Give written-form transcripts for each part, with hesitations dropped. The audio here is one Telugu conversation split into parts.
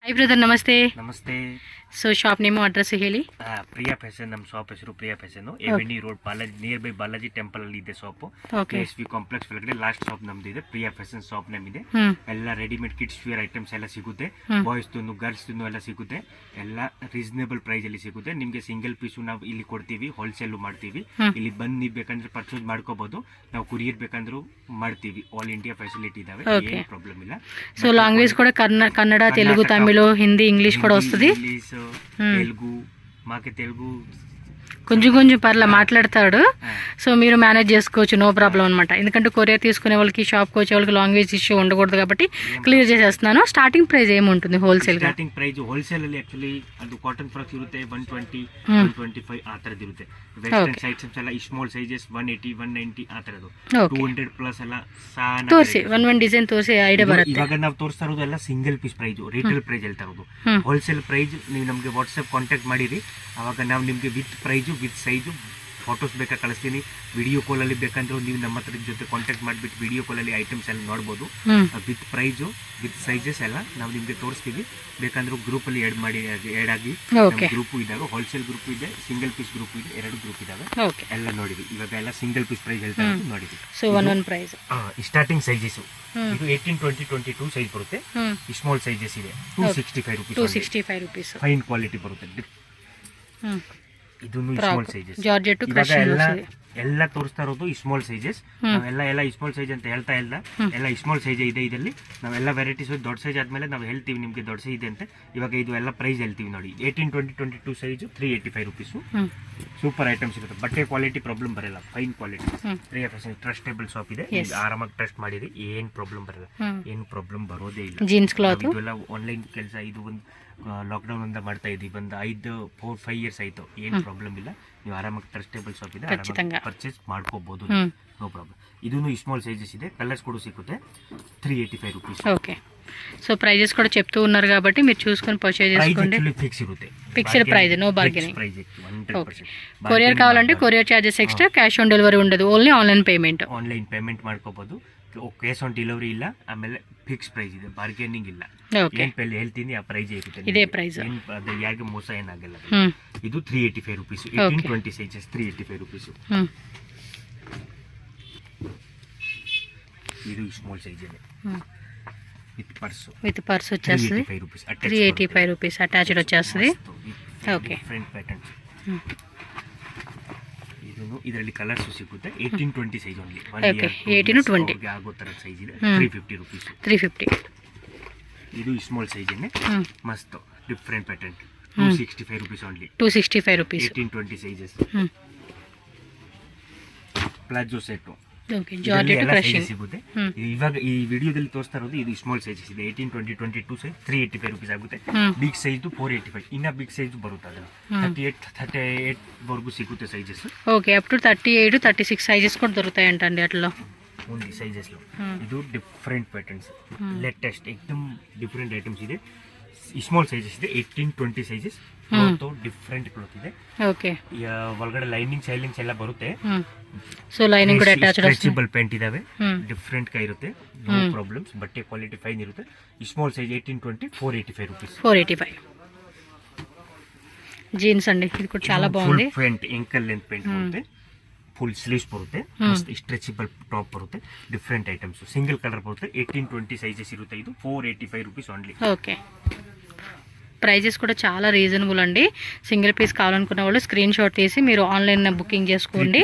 हाई ब्रदर नमस्ते नमस्ते सो ಶಾಪ್ ನೇಮ್ ಅಡ್ರೆಸ್ ಹೇಳಿ ಪ್ರಿಯಾ ಫ್ಯಾಷನ್ ನಮ್ಮ ಶಾಪ್ ಹೆಸರು Priya fashion avenue road Balaji near by Balaji temple ಅಲ್ಲಿ ಇದೆ ಶಾಪ್ ಎಸ್ವಿ ಕಾಂಪ್ಲೆಕ್ಸ್ ಒಳಗಡೆ ಲಾಸ್ಟ್ ಶಾಪ್ ನಮ್ದು ಇದೆ ಪ್ರಿಯಾ ಫ್ಯಾಷನ್ ಶಾಪ್ ನೇಮ್ ಇದೆ ಎಲ್ಲ ರೆಡಿಮೇಡ್ ಕಿಡ್ಸ್ ವೇರ್ ಐಟಮ್ಸ್ ಎಲ್ಲ ಸಿಗುತ್ತೆ ಬಾಯ್ಸ್ ದು ಗರ್ಲ್ಸ್ ದು ಎಲ್ಲ ಸಿಗುತ್ತೆ ಎಲ್ಲ ರೀಸನೇಬಲ್ ಪ್ರೈಸ್ ಅಲ್ಲಿ ಸಿಗುತ್ತೆ ನಿಮಗೆ ಸಿಂಗಲ್ ಪೀಸ್ ನಾವು ಇಲ್ಲಿ ಕೊಡ್ತೀವಿ ಹೋಲ್ಸೇಲ್ ಮಾಡ್ತೀವಿ ಇಲ್ಲಿ ಬಂದು ನೀವು ಬೇಕಂದ್ರೆ ಪರ್ಚೇಸ್ ಮಾಡ್ಕೋಬಹುದು ನಾವು ಕುರಿಯರ್ ಬೇಕಂದ್ರೂ ಮಾಡ್ತೀವಿ ಆಲ್ ಇಂಡಿಯಾ ಫೆಸಿಲಿಟಿ ಇದಾವೆ ಏನು ಪ್ರಾಬ್ಲಮ್ ಇಲ್ಲ సో లాంగ్వేజ్ కూడా కన్నడ తెలుగు తమిళ హిందీ ఇంగ్లీష్ కూడా వస్తది తెలుగు మాకే తెలుగు కొంచెం కొంచెం పర్లా మాట్లాడతాడు సో మీరు మేనేజ్ చేసుకోవచ్చు నో ప్రాబ్లం అనమాట ఎందుకంటే కొరియర్ తీసుకునే వాళ్ళకి షాప్కి వచ్చే వాళ్ళకి లాంగ్వేజ్ ఇష్యూ ఉండకూడదు కాబట్టి క్లియర్ చేసేస్తున్నాను స్టార్టింగ్ ప్రైస్ ఏముంటుంది హోల్సేల్ ಸ್ಟಾರ್ಟಿಂಗ್ ಪ್ರೈಸ್ ಹೋಲ್ಸೇಲ್ ಅಲ್ಲಿ ಆಕ್ಚುಲಿ ಅದು ಕಾಟನ್ ಫ್ರಾಕ್ಸ್ ಇರುತ್ತೆ 120 125 ಆ ತರದ್ದು ಇರುತ್ತೆ ವೆಸ್ಟರ್ನ್ ಸೈಡ್ಸ್ ಎಲ್ಲ ಸ್ಮಾಲ್ ಸೈಜಸ್ 180 190 ಆ ತರದ್ದು 200 ಪ್ಲಸ್ ಎಲ್ಲ ಸಾನ ತೋರಿಸಿ ಒನ್ ಡಿಸೈನ್ ತೋರಿಸಿ ಐಡಿಯಾ ಬರುತ್ತೆ ಇವಾಗ ನಾವು ತೋರಿಸ್ತಾ ಇರೋದು ಎಲ್ಲ single piece price retail price ಹೇಳ್ತಾ ಇರೋದು ಹೋಲ್ಸೇಲ್ ಪ್ರೈಸ್ ನೀವು ನಮಗೆ ವಾಟ್ಸ್ಆಪ್ ಕಾಂಟ್ಯಾಕ್ಟ್ ಮಾಡಿರಿ ಅವಾಗ ನಾವು ನಿಮಗೆ with price with size photos ಬೇಕಾ ಕಳಿಸ್ತೀನಿ ವಿಡಿಯೋ ಕಾಲಲ್ಲಿ ಬೇಕಂದ್ರೆ ನೀವು ನಮ್ಮ ಹತ್ರ ಜೊತೆ ಕಾಂಟ್ಯಾಕ್ಟ್ ಮಾಡಿಬಿಟ್ಟು ವಿಡಿಯೋ ಕಾಲಲ್ಲಿ ಐಟಮ್ಸ್ ಎಲ್ಲ ನೋಡ್ಬೋದು ವಿತ್ ಪ್ರೈಸು ವಿತ್ ಸೈಜಸ್ ಎಲ್ಲ ನಾವು ನಿಮಗೆ ತೋರಿಸ್ತೀವಿ ಬೇಕಂದ್ರೆ ಗ್ರೂಪಲ್ಲಿ ಆ್ಯಡ್ ಆಗಿ ಗ್ರೂಪು ಇದ್ದಾವೆ ಹೋಲ್ಸೇಲ್ ಗ್ರೂಪ್ ಇದೆ ಸಿಂಗಲ್ ಪೀಸ್ ಗ್ರೂಪ್ ಇದೆ 2 ಗ್ರೂಪ್ ಇದ್ದಾವೆ ಎಲ್ಲ ನೋಡಿವಿ ಇವಾಗ ಎಲ್ಲ ಸಿಂಗಲ್ ಪೀಸ್ ಪ್ರೈಸ್ ಹೇಳ್ತಾ ನೋಡಿವಿ so one price starting sizes ಇದು 18 20 22 ಸೈಜ್ ಬರುತ್ತೆ ಸ್ಮಾಲ್ ಸೈಜಸ್ ಇದೆ 265 ರೂಪೀಸ್ ಫೈನ್ ಕ್ವಾಲಿಟಿ ಬರುತ್ತೆ ಇದು ಸ್ಮಾಲ್ ಸೈಜಸ್ ಜಾರ್ಜೆಟ್ ಎಲ್ಲ ತೋರಿಸ್ತಾ ಇರೋದು ಸ್ಮಾಲ್ ಸೈಜಸ್ ನಾವೆಲ್ಲ ಸ್ಮಾಲ್ ಸೈಜ್ ಅಂತ ಹೇಳ್ತಾ ಇಲ್ಲ ಎಲ್ಲ ಸ್ಮಾಲ್ ಸೈಜ್ ಇದೆ ಇದರಲ್ಲಿ ನಾವೆಲ್ಲ ವೆರೈಟೀಸ್ ದೊಡ್ಡ ಸೈಜ್ ಆದ್ಮೇಲೆ ನಾವು ಹೇಳ್ತೀವಿ ನಿಮಗೆ ದೊಡ್ಡ ಸೈಜ್ ಇದೆ ಅಂತ ಇವಾಗ ಇದು ಎಲ್ಲ ಪ್ರೈಸ್ ಹೇಳ್ತೀವಿ ನೋಡಿ 18 20 22 ಸೈಜು 385 ರೂಪೀಸು ಸೂಪರ್ ಐಟಮ್ಸ್ ಇರುತ್ತೆ ಬಟ್ಟೆ ಕ್ವಾಲಿಟಿ ಪ್ರಾಬ್ಲಮ್ ಬರಲ್ಲ fine quality Priya fashion trustable shop ಇದೆ ಆರಾಮಾಗಿ ಟ್ರಸ್ಟ್ ಮಾಡಿರಿ ಏನು ಪ್ರಾಬ್ಲಮ್ ಬರಲ್ಲ ಏನು ಪ್ರಾಬ್ಲಮ್ ಬರೋದೇ ಇಲ್ಲ ಜೀನ್ಸ್ ಕ್ಲಾತ್ ಇದೆಲ್ಲ ಆನ್ಲೈನ್ ಕೆಲಸ ಇದು ಒಂದು ಲಾಕ್ಡೌನ್ ಅಂತ ಮಾಡ್ತಾ ಇದ್ದೀವಿ ಒಂದು 4-5 ಇಯರ್ಸ್ ಆಯ್ತು ಏನು ಪ್ರಾಬ್ಲಮ್ ಇಲ್ಲ ನೀವು ಆರಾಮಾಗಿ ಟ್ರಸ್ಟೇಬಲ್ ಶಾಪ್ ಇದೆ ಆರಾಮಾಗಿ ಪರ್ಚೇಸ್ ಮಾಡ್ಕೋಬಹುದು ನೋ ಪ್ರಾಬ್ಲಮ್ ಇದನ್ನು ಸ್ಮಾಲ್ ಸೈಜಸ್ ಇದೆ ಕಲರ್ಸ್ ಕೂಡ ಸಿಗುತ್ತೆ 385 ರೂಪೀಸ್ ఓకే సో ప్రైజెస్ కూడా చెప్తూ ఉన్నారు కాబట్టి మీరు చూసుకొని పర్చేజ్ చేసుకోండి ఫిక్స్ ఇರುತ್ತೆ fixed price no bargaining price 100% courier కావాలంటే courier charges extra cash on delivery ఉండదు ఓన్లీ ఆన్లైన్ పేమెంట్ ಮಾಡ್ಕೋಬಹುದು ಕ್ಯಾಶ್ ಆನ್ ಡೆಲಿವರಿ ಇಲ್ಲ ಆಮೇಲೆ ಫಿಕ್ಸ್ ಪ್ರೈಸ್ ಇದೆ ಬಾರ್ಗೇನಿಂಗ್ ಇಲ್ಲ ಏನ್ ಪೆಲ್ಲಿ ಹೇಳ್ತೀನಿ ಆ ಪ್ರೈಸ್ ಇರುತ್ತೆ ಇದೇ ಪ್ರೈಸ್ ಯಾರಿಗೆ ಮೋಸ ಏನಾಗಲ್ಲ ಇದು 385 ರೂಪೀಸ್ 18-20 ಸೈಜಸ್ 385 ರೂಪೀಸ್ ಇದು ಸ್ಮಾಲ್ ಸೈಜ್ ಇದೆ విత్ పర్స్ వచ్చేస్తుంది 385 రూపీస్ అటాచ్డ్ వచ్చేస్తుంది ఓకే డిఫరెంట్ ప్యాటర్న్స్ ಇದರಲ್ಲಿ ಕಲರ್ಸ್ ಸಿಗುತ್ತೆ 18-20 ಸೈಜ್ ಓನ್ಲಿ 18-20 ಆಗೋ ತರ ಸೈಜ್ ಇದೆ 350 ರೂಪೀಸ್ 350 ಇದು ಸ್ಮಾಲ್ ಸೈಜ್ ಇದೆ ಮಸ್ತ್ different pattern 265 rupees only 265 rupees 18-20 sizes palazzo set okay georgette crushing ಸಿಗುತ್ತೆ ಇವಾಗ ಈ ವಿಡಿಯೋದಲ್ಲಿ ತೋರಿಸ್ತಾ ಇರೋದು ಇದು ಸ್ಮಾಲ್ ಸೈಜಸ್ ಇದೆ 18-20-22 ಸೈಜ್ 385 ರೂಪೀಸ್ ಆಗುತ್ತೆ ಬಿಗ್ ಸೈಜ್ 485 ಇನ್ನ ಬಿಗ್ ಸೈಜ್ ಬರುತ್ತೆ ಅದು 38 ವರೆಗೂ ಸಿಗುತ್ತೆ sizes okay up to 38 36 sizes కూడా దొరుకుతాయి అంటండి అట్లా ఓన్లీ సైజెస్ లో ಇದು ಡಿಫರೆಂಟ್ ಪ್ಯಾಟರ್ನ್ಸ್ ಲೇಟೆಸ್ಟ್ एकदम ಡಿಫರೆಂಟ್ ಐಟಮ್ಸ್ ಇದೆ ಸ್ಮಾಲ್ ಸೈಜಸ್ ಇದೆ 18-20 ಸೈಜಸ್ ಡಿಫರೆಂಟ್ ಕ್ಲಾತ್ ಇದೆ ಓಕೆ ಒಳಗಡೆ ಲೈನಿಂಗ್ ಶೈಲಿಂಗ್ಸ್ ಎಲ್ಲ ಬರುತ್ತೆ ಸೊ ಲೈನಿಂಗ್ ಕೂಡ ಅಟ್ಯಾಚ್ಡ್ ಸ್ಟ್ರೆಚಬಲ್ ಪ್ಯಾಂಟ್ ಇದಾವೆ ಡಿಫರೆಂಟ್ ಕೈ ಇರುತ್ತೆ ನೋ ಪ್ರಾಬ್ಲಮ್ಸ್ ಬಟ್ಟೆ ಕ್ವಾಲಿಟಿ ಫೈನ್ ಇರುತ್ತೆ ಸ್ಮಾಲ್ ಸೈಜ್ 18-20 485 ರೂಪೀಸ್ 485 ಜೀನ್ಸ್ ಅಂడి ఇది కూడా చాలా బాగుంది ಪ್ಯಾಂಟ್ ಎಂಕಲ್ ಲೆಂತ್ ಪ್ಯಾಂಟ್ ಬರುತ್ತೆ ಫುಲ್ ಸ್ಲೀವ್ಸ್ ಬರುತ್ತೆ ಮಸ್ತ್ ಸ್ಟ್ರೆಚಬಲ್ ಟಾಪ್ ಬರುತ್ತೆ ಡಿಫರೆಂಟ್ ಐಟಮ್ಸ್ ಸಿಂಗಲ್ ಕಲರ್ ಬರುತ್ತೆ 18-20 ಸೈಜಸ್ ಇರುತ್ತೆ ಇದು 485 ರೂಪೀಸ್ ಓನ್ಲಿ ఓకే ప్రైజెస్ కూడా చాలా రీజనబుల్ అండి సింగిల్ పీస్ కావాలనుకున్న వాళ్ళు స్క్రీన్ షాట్ తీసి మీరు ఆన్లైన్ బుకింగ్ చేసుకోండి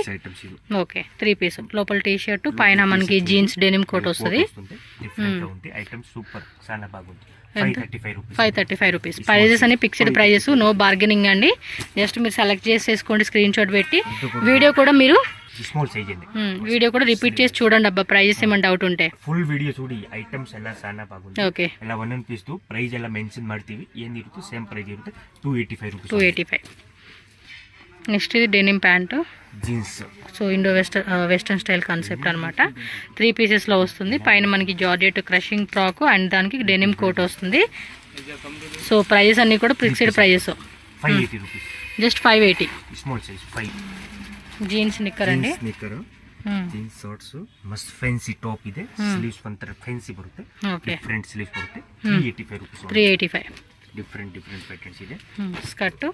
ఓకే 3 పీస్ లోపల టీ షర్ట్ పైన మనకి జీన్స్ డెనిమ్ కోట్ వస్తుంది 535 రూపీస్ ప్రైజెస్ అని ఫిక్స్డ్ ప్రైజెస్ నో బార్గెనింగ్ అండి జస్ట్ మీరు సెలెక్ట్ చేసేసుకోండి స్క్రీన్ షాట్ పెట్టి వీడియో కూడా మీరు ಸ್ಮಾಲ್ ಸೈಜ್ ಇದೆ వీడియో కూడా రిపీట్ చేసి చూడండి అబ్బా ప్రైజెస్ ఏమైనా డౌట్ ఉంటే ಫುಲ್ ವಿಡಿಯೋ చూಡಿ ಐಟಮ್ಸ್ ಎಲ್ಲ ಸಣ್ಣ ಬಾಗುಂಟು ಓಕೆ ಎಲ್ಲ ಒಂದೊಂದು ಪೀಸ್ ಪ್ರೈಸ್ ಎಲ್ಲ ಮೆನ್ಷನ್ ಮಾಡ್ತೀವಿ ಏನಿರುತ್ತೆ ಸೇಮ್ ಪ್ರೈಸ್ ಇರುತ್ತೆ 285 ರೂಪೀಸ್ 285 నెక్స్ట్ ఇది denim pant jeans so Indo western style concept అనమాట 3 పీసెస్లో వస్తుంది పైన మనకి జార్జెట్ క్రషింగ్ ఫ్రాక్ అండ్ దానికి డెనిమ్ కోట్ వస్తుంది సో ప్రైజెస్ అన్నీ కూడా fixed prices 580 rupees just 580 small size 5 jeans knicker అండి ಜೀನ್ಸ್ ಶಾರ್ಟ್ಸ್ ಮಸ್ತ್ ಫ್ಯಾನ್ಸಿ ಟಾಪ್ ಇದೆ ಸ್ಲೀವ್ಸ್ ಒಂಥರ ಫ್ಯಾನ್ಸಿ ಬರುತ್ತೆ ಡಿಫರೆಂಟ್ ಸ್ಲೀವ್ಸ್ ಬರುತ್ತೆ 385 ರೂಪೀಸ್ 385 ಡಿಫ್ರೆಂಟ್ ಪ್ಯಾಟರ್ನ್ಸ್ ಇದೆ. స్కర్ట్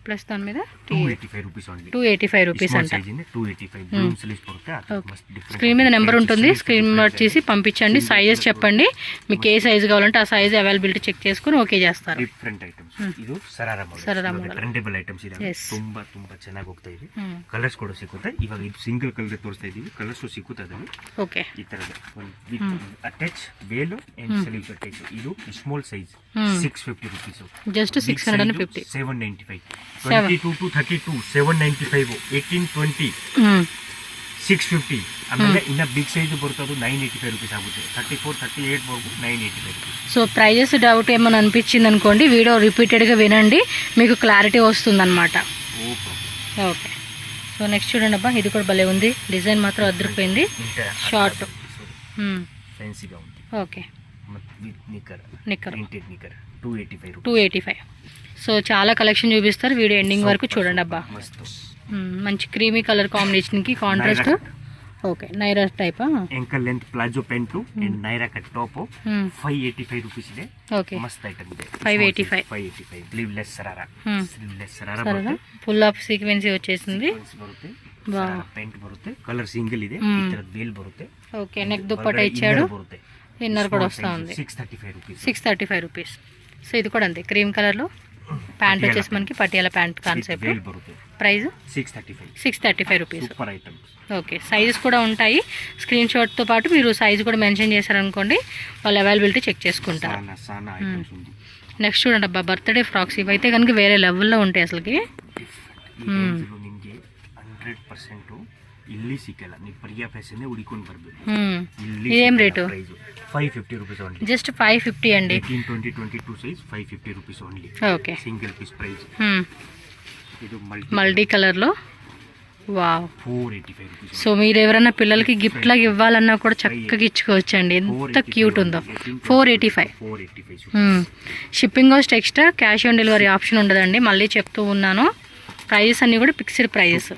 ಪ್ಲಸ್ దాని మీద 285 రూపీస్ ఓన్లీ. 285 రూపీస్ అంట. 285 బ్లూమ్ స్లీవ్స్ పడుతుంది. మస్త్ డిఫరెంట్. స్క్రీన్ మీద నెంబర్ ఉంటుంది, స్క్రీన్ నోట్ చేసి పంపించండి. సైజెస్ చెప్పండి, మీకు ఏ సైజ్ కావాలంటే ఆ సైజ్ అవైలబిలిటీ చెక్ చేసుకుని ఓకే చేస్తారు. Different items. ಇದು ಸರಾರಾ model. ಟ್ರೆಂಡಬಲ್ ಐಟಮ್ಸ್ ಇದೆ. ತುಂಬಾ ಚೆನ್ನಾಗಿ ಹೋಗ್ತಾ ಇದೆ. ಕಲರ್ಸ್ ಕೂಡ ಸಿಗುತ್ತೆ. ಇವಾಗ ಇದು ಸಿಂಗಲ್ ಕಲರ್ ತೋರಿಸ್ತಾ ಇದೀವಿ. ಕಲರ್ಸ್ ಸಿಕ್ಕುತ್ತದೆ. ಓಕೆ, ಈ ತರದ with attach veil and sleeves attach. ಇದು small size 650 rupees. Just 650. 795. 22 to 32 795. 18 20 650. ಆಮೇಲೆ ಇನ್ನ ಬಿಗ್ ಸೈಜ್ ಬರ್ತದೆ 985 rupees ಆಗುತ್ತೆ. 34 38 వరకు 985 rupees. సో ప్రైజెస్ డౌట్ ఏమైనా అనిపించింది అనుకోండి, వీడియో రిపీటెడ్గా వినండి, మీకు క్లారిటీ వస్తుందన్నమాట. ఓకే, సో నెక్స్ట్ చూడండి అబ్బా, ఇది కూడా భలే ఉంది, డిజైన్ మాత్రం అదిరిపోయింది. షార్ట్ ఫ్యాన్సీగా ఉంది. Okay, knicker knicker knicker 285 rupees. 285. So చాలా కలెక్షన్ చూపిస్తారు, వీడియో ఎండింగ్ వరకు చూడండి అబ్బా. మంచి క్రీమీ కలర్ కాంబినేషన్కి కాంట్రాస్ట్. ఓకే, నైరా టైపా? Ankle length palazzo pant and Naira cut top 585 rupees ಇದೆ. ఓకే, ಮಸ್ತ್ ಐಟಮ್ ಇದೆ. 585 ಸ್ಲೀವ್ಲೆಸ್ ಸರಾರಾ. ఫుల్ ఆఫ్ సీక్వెన్సీ వచ్చేసింది. ಬರುತ್ತೆ ಪ್ಯಾಂಟ್ ಬರುತ್ತೆ. కలర్ సింగిల్ ಇದೆ. ಈ ತರ ಬೇಲ್ ಬರುತ್ತೆ. ఓకే, నెక్ దుప్పట్టా ఇచ్చాడు, ಬರುತ್ತೆ. ఇన్నర్ కూడా వస్తా ఉంది. 635 rupees. 635 రూపీస్. సో ఇది కూడా అంతే, క్రీమ్ కలర్లో ప్యాంట్ వచ్చేసి మనకి Patiala pant concept. Price 635 rupees. Super items. Okay, sizes కూడా ఉంటాయి. స్క్రీన్ షాట్తో పాటు మీరు సైజ్ కూడా మెన్షన్ చేశారనుకోండి, వాళ్ళు అవైలబిలిటీ చెక్ చేసుకుంటారు. నెక్స్ట్ చూడండి అబ్బా, బర్త్డే ఫ్రాక్స్ ఇవైతే కనుక వేరే లెవెల్లో ఉంటాయి అసలుకి. ನಿಮಗೆ 100% ಇಲ್ಲಿ ಸಿಕ್ಕಲ್ಲ. ನೀವು ಪರಿಯಾ ಫ್ಯಾಷನ್ನೇ ಹುಡುಕೊಂಡು ಬರಬೇಕು. ಇದೇನು ರೇಟು? 550 rupees only. జస్ట్ 550 అండి. 18 20 22 size 550 rupees only. Okay, single piece price. ఇది మల్టీ కలర్లో. Wow, 485 rupees. సో మీరు ఎవరైనా పిల్లలకి గిఫ్ట్ లాగా ఇవ్వాలన్నా కూడా చక్కగా ఇచ్చుకోవచ్చండి, ఎంత క్యూట్ ఉందో. 485. Shipping cost extra, cash on delivery option ఉండదండి, మళ్ళీ చెప్తూ ఉన్నాను. ప్రైజెస్ అన్నీ కూడా ఫిక్స్డ్ ప్రైజెస్.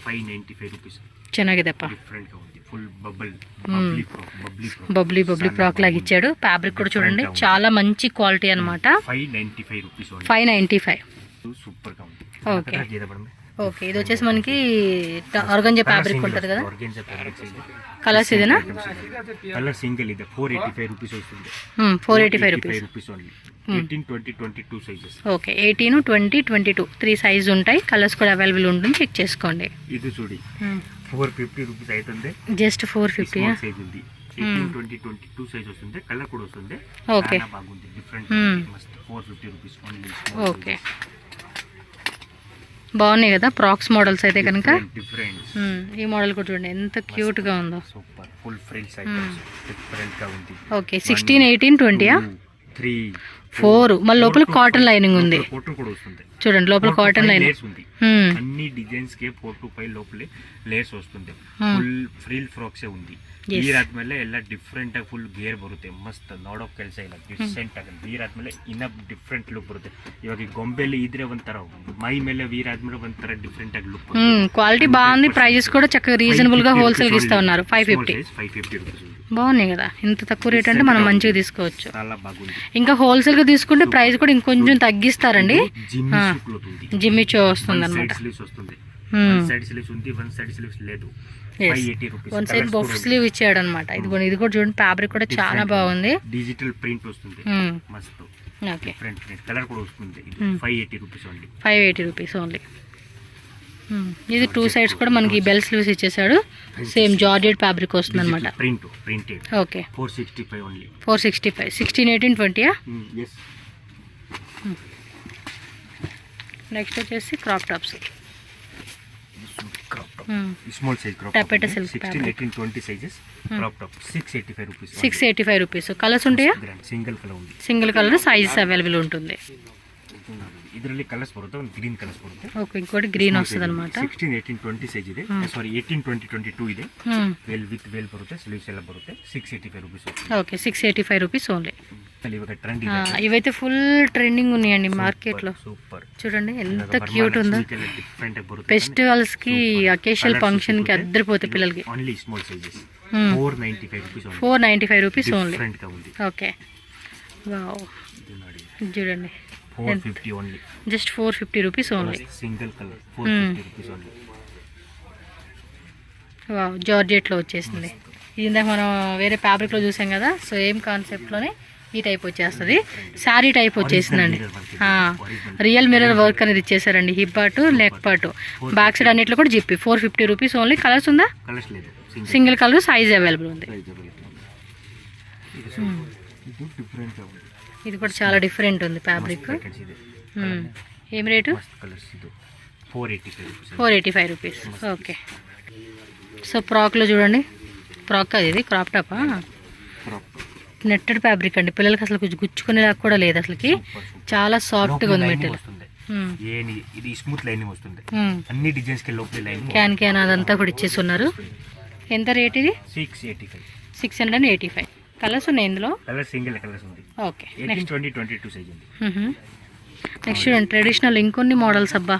595 rupees. ಚೆನ್ನಾಗಿದೆಪ್ಪ, డిఫరెంట్ గా ఉంది. ఫుల్ బబ్లీ ఫ్రాక్ లాగా ఇచ్చాడు. ఫ్యాబ్రిక్ కూడా చూడండి, చాలా మంచి క్వాలిటీ అన్నమాట. 595 rupees. 595. సూపర్ గా ఉంది. ఓకే ఓకే, ఇది వచ్చేసి మనకి ఆర్గంజా ఫ్యాబ్రిక్ ఉంటుంది కదా. కలర్స్ ఇదేనా? కలర్ సింగిల్ ಇದೆ. 485 rupees వస్తుంది. 485 rupees only. 18 20 22 sizes. Okay, 18 20 22 3 size ఉంటాయి. కలర్స్ కూడా అవైలబుల్ ఉంటుంది, చెక్ చేసుకోండి. ఇది చూడి 450 rupees అవుతుంది. జస్ట్ 450 సైజ్ ఉంది. 18 20 22 సైజ్ వస్తుంది. కలర్ కూడా వస్తుంది. ఓకే, చాలా బాగుంది. డిఫరెంట్ మస్త్. 450 rupees ఓన్లీ. ఓకే, బాగున్నాయి కదా ఫ్రాక్స్ మోడల్స్ అయితే కనుక. ఈ మోడల్ కూడా చూడండి ఎంత క్యూట్ గా ఉందో. Super. Full frills items different గా ఉంది. ఓకే, 16 18 20 3 4. మళ్ళీ లోపల కాటన్ లైనింగ్ ఉంది చూడండి, లోపల కాటన్ లైనింగ్ ఉంది. అన్ని డిజైన్స్ ಗೆ 4 to 5 లోపలే లేస్ వస్తుంది. ಫುಲ್ ಫ್ರಿಲ್ ಫ್ರಾಕ್ಸ್ ఉంది. ವೀರಾದ್ಮೇಲೆ ಎಲ್ಲ ಡಿಫ್ರೆಂಟ್ ಆಗಿ ಫುಲ್ ಗೇರ್ ಬರುತ್ತೆ. ಮಸ್ತ್ ನೋಡೋಕೆ ಕೆಲಸ ಇಲ್ಲ, ಡಿಸೆಂಟ್ ಆಗಿ. ವೀರಾದ್ಮೇಲೆ ಇನ್ನ ಡಿಫ್ರೆಂಟ್ ಲುಕ್ ಬರುತ್ತೆ. ಇವಾಗ ಈ ಗೊಂಬೆಲಿ ಇದ್ರೆ ಒಂಥರ, ಮೈ ಮೇಲೆ ವೀರಾದ್ಮೇಲೆ ಒಂಥರ ಡಿಫ್ರೆಂಟ್ ಆಗಿ ಲುಕ್. క్వాలిటీ బాగుంది, ప్రైజెస్ కూడా చక్కగా రీజనబుల్ గా హోల్సేల్ కి ఇస్తా ఉన్నారు. 550 rupees. బాగున్నాయి కదా, ఇంత తక్కువ రేట్ అంటే మనం మంచిగా తీసుకోవచ్చు. చాలా బాగుంది. ఇంకా హోల్సేల్ గా తీసుకుంటే ప్రైస్ కూడా ఇంకొంచెం తగ్గిస్తారండి. జిమ్మి చో వస్తుంది అనమాట. సైడ్ స్లీవ్స్ ఉంది, వన్ సైడ్ స్లీవ్స్ లేదు. 580 rupees. One side puff sleeve ఇచ్చాడు అనమాట. ఇది కూడా చూడండి, ఫ్యాబ్రిక్ కూడా చాలా బాగుంది. డిజిటల్ ప్రింట్ వస్తుంది. మస్త్. ఓకే, ప్రింట్ కలర్ కూడా వస్తుంది. 580 rupees ఓన్లీ. 580 rupees only. ఇది 2 సైడ్స్ కూడా మనకి బెల్ స్లీవ్స్ ఇచ్చేసాడు. సేమ్ జార్జెట్ ఫ్యాబ్రిక్ వస్తుంది అనమాట. Printed. Okay, 465 only. 465. 16 18 20. yes. Next వచ్చేసి crop tops. Small size crop top. 16 18 20 sizes crop top. 685 rupees. 685 rupees. Colours ఉంటాయా? సింగిల్ కలర్ ఉంది. సింగిల్ కలర్ సైజెస్ అవైలబుల్ ఉంటుంది. ಇದರಲ್ಲಿ ಕಲರ್ಸ್ ಬರುತ್ತೆ, ಒಂದು ಗ್ರೀನ್ ಕಲರ್ಸ್ ಬರುತ್ತೆ. ಓಕೆ, ಇಂಕೋಟಿ ಗ್ರೀನ್ ವಸ್ತದ ಅన్నమాట. 16 18 20 ಸೈಜ್ ಇದೆ. ಸಾರಿ 18 20 22 ಇದೆ. ವೇಲ್ ವಿತ್ ವೇಲ್ ಬರುತ್ತೆ, ಸ್ಲೀವ್ಸ್ ಎಲ್ಲ ಬರುತ್ತೆ. 685 rupees. Okay, 685 rupees only. ఇವಾಗ ట్రెండ్ ಇದೆ. ఇవైతే ఫుల్ ట్రెండింగ్ ఉన్నాయండి మార్కెట్ లో. సూపర్. చూడండి ఎంత క్యూట్ ఉందో. ఫెస్టివల్స్ కి, అకేషనల్ ఫంక్షన్ కి అద్దరిపోతే పిల్లలకి. Only small sizes. 495 rupees. 495 rupees only. Different గా ఉంది. ఓకే, వావ్, ಇದು ನೋಡಿ ఇది చూడండి 450 only, just 450 rupees only. Single colour 450 rupees only. Wow, జార్జెట్లో వచ్చేసింది. ఇది ఇందాక మనం వేరే ఫ్యాబ్రిక్లో చూసాం కదా, సో ఏం కాన్సెప్ట్లోనే ఈ టైప్ వచ్చేస్తుంది. శారీ టైప్ వచ్చేసిందండి. రియల్ మిర్రర్ వర్క్ అనేది ఇచ్చేసారండి. Hip part, neck part, back side అన్నిట్లో కూడా జిప్పి. 450 రూపీస్ ఓన్లీ. కలర్స్ ఉందా? కలర్స్ లేదు, సింగిల్ కలర్ సైజ్ అవైలబుల్ ఉంది. ఇది డిఫరెంట్ ఉంది, ఇది కూడా చాలా డిఫరెంట్ ఉంది ఫ్యాబ్రిక్. ఏం రేటు? కలర్స్ ఇది 485 రూపీస్. 485 రూపీస్. ఓకే. సో ఫ్రాక్లో చూడండి, ఫ్రాక్ అది, ఇది క్రాప్ టాపా? నెట్టెడ్ ఫ్యాబ్రిక్ అండి. పిల్లలకి అసలు కొంచెం గుచ్చుకునేలా కూడా లేదు అసలుకి. చాలా సాఫ్ట్గా ఉంది మెటీరియల్. ఇది స్మూత్ లైనింగ్ వస్తుంది. అన్ని డిజైన్స్ కి లోపల లైనింగ్, క్యాన్ క్యాన్ అదంతా కూడా ఇచ్చేస్తున్నారు. ఎంత రేట్ ఇది? 685. 685. కలర్స్ ఉన్నాయి ఇందులో? కలర్ సింగిల్ కలర్స్ ఉంది. ఓకే. 18, 20, 22 సైజ్ ఉంది. నెక్స్ట్ చూడండి, ట్రెడిషనల్ ఇంకొన్ని మోడల్స్ అబ్బా.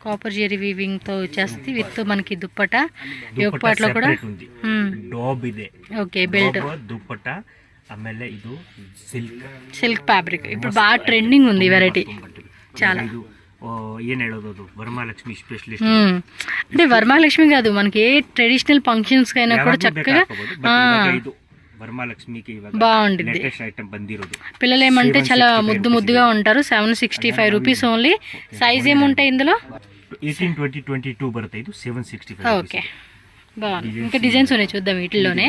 కాపర్ జెరీ వీవింగ్ తో వచ్చేస్తుంది విత్ మనకి దుప్పట. యోగపాట్లో కూడా డాబ్ ಇದೆ. ఓకే, బెల్ట్, దుప్పట, ఆಮೇಲೆ ಇದು సిల్క్ ఫ్యాబ్రిక్ ఇప్పుడు బాగా ట్రెండింగ్ ఉంది వెరైటీ చాలా. ఏం ಹೇಳೋದು, ಅದು వరమహాలక్ష్మి స్పెషలిస్ట్ అంటే వరమహాలక్ష్మి కాదు, మనకి ఏ ట్రెడిషనల్ ఫంక్షన్స్ కైనా కూడా చక్కగా వరమహాలక్ష్మికి బాగుంటుంది. లేటెస్ట్ ఐటమ్ బందిరోదు. పిల్లలు ఏమంటే చాలా ముద్దు ముద్దుగా ఉంటారు. 765 రూపీస్ ఓన్లీ. సైజ్ ఏముంటాయి ఇందులో? 18, 20, 22 బರುತ್ತೆ. ఇది 765. ఓకే, బాగుంది. ఇంకా డిజైన్స్ ఉన్నాయి చూద్దాం. వీటిల్లోనే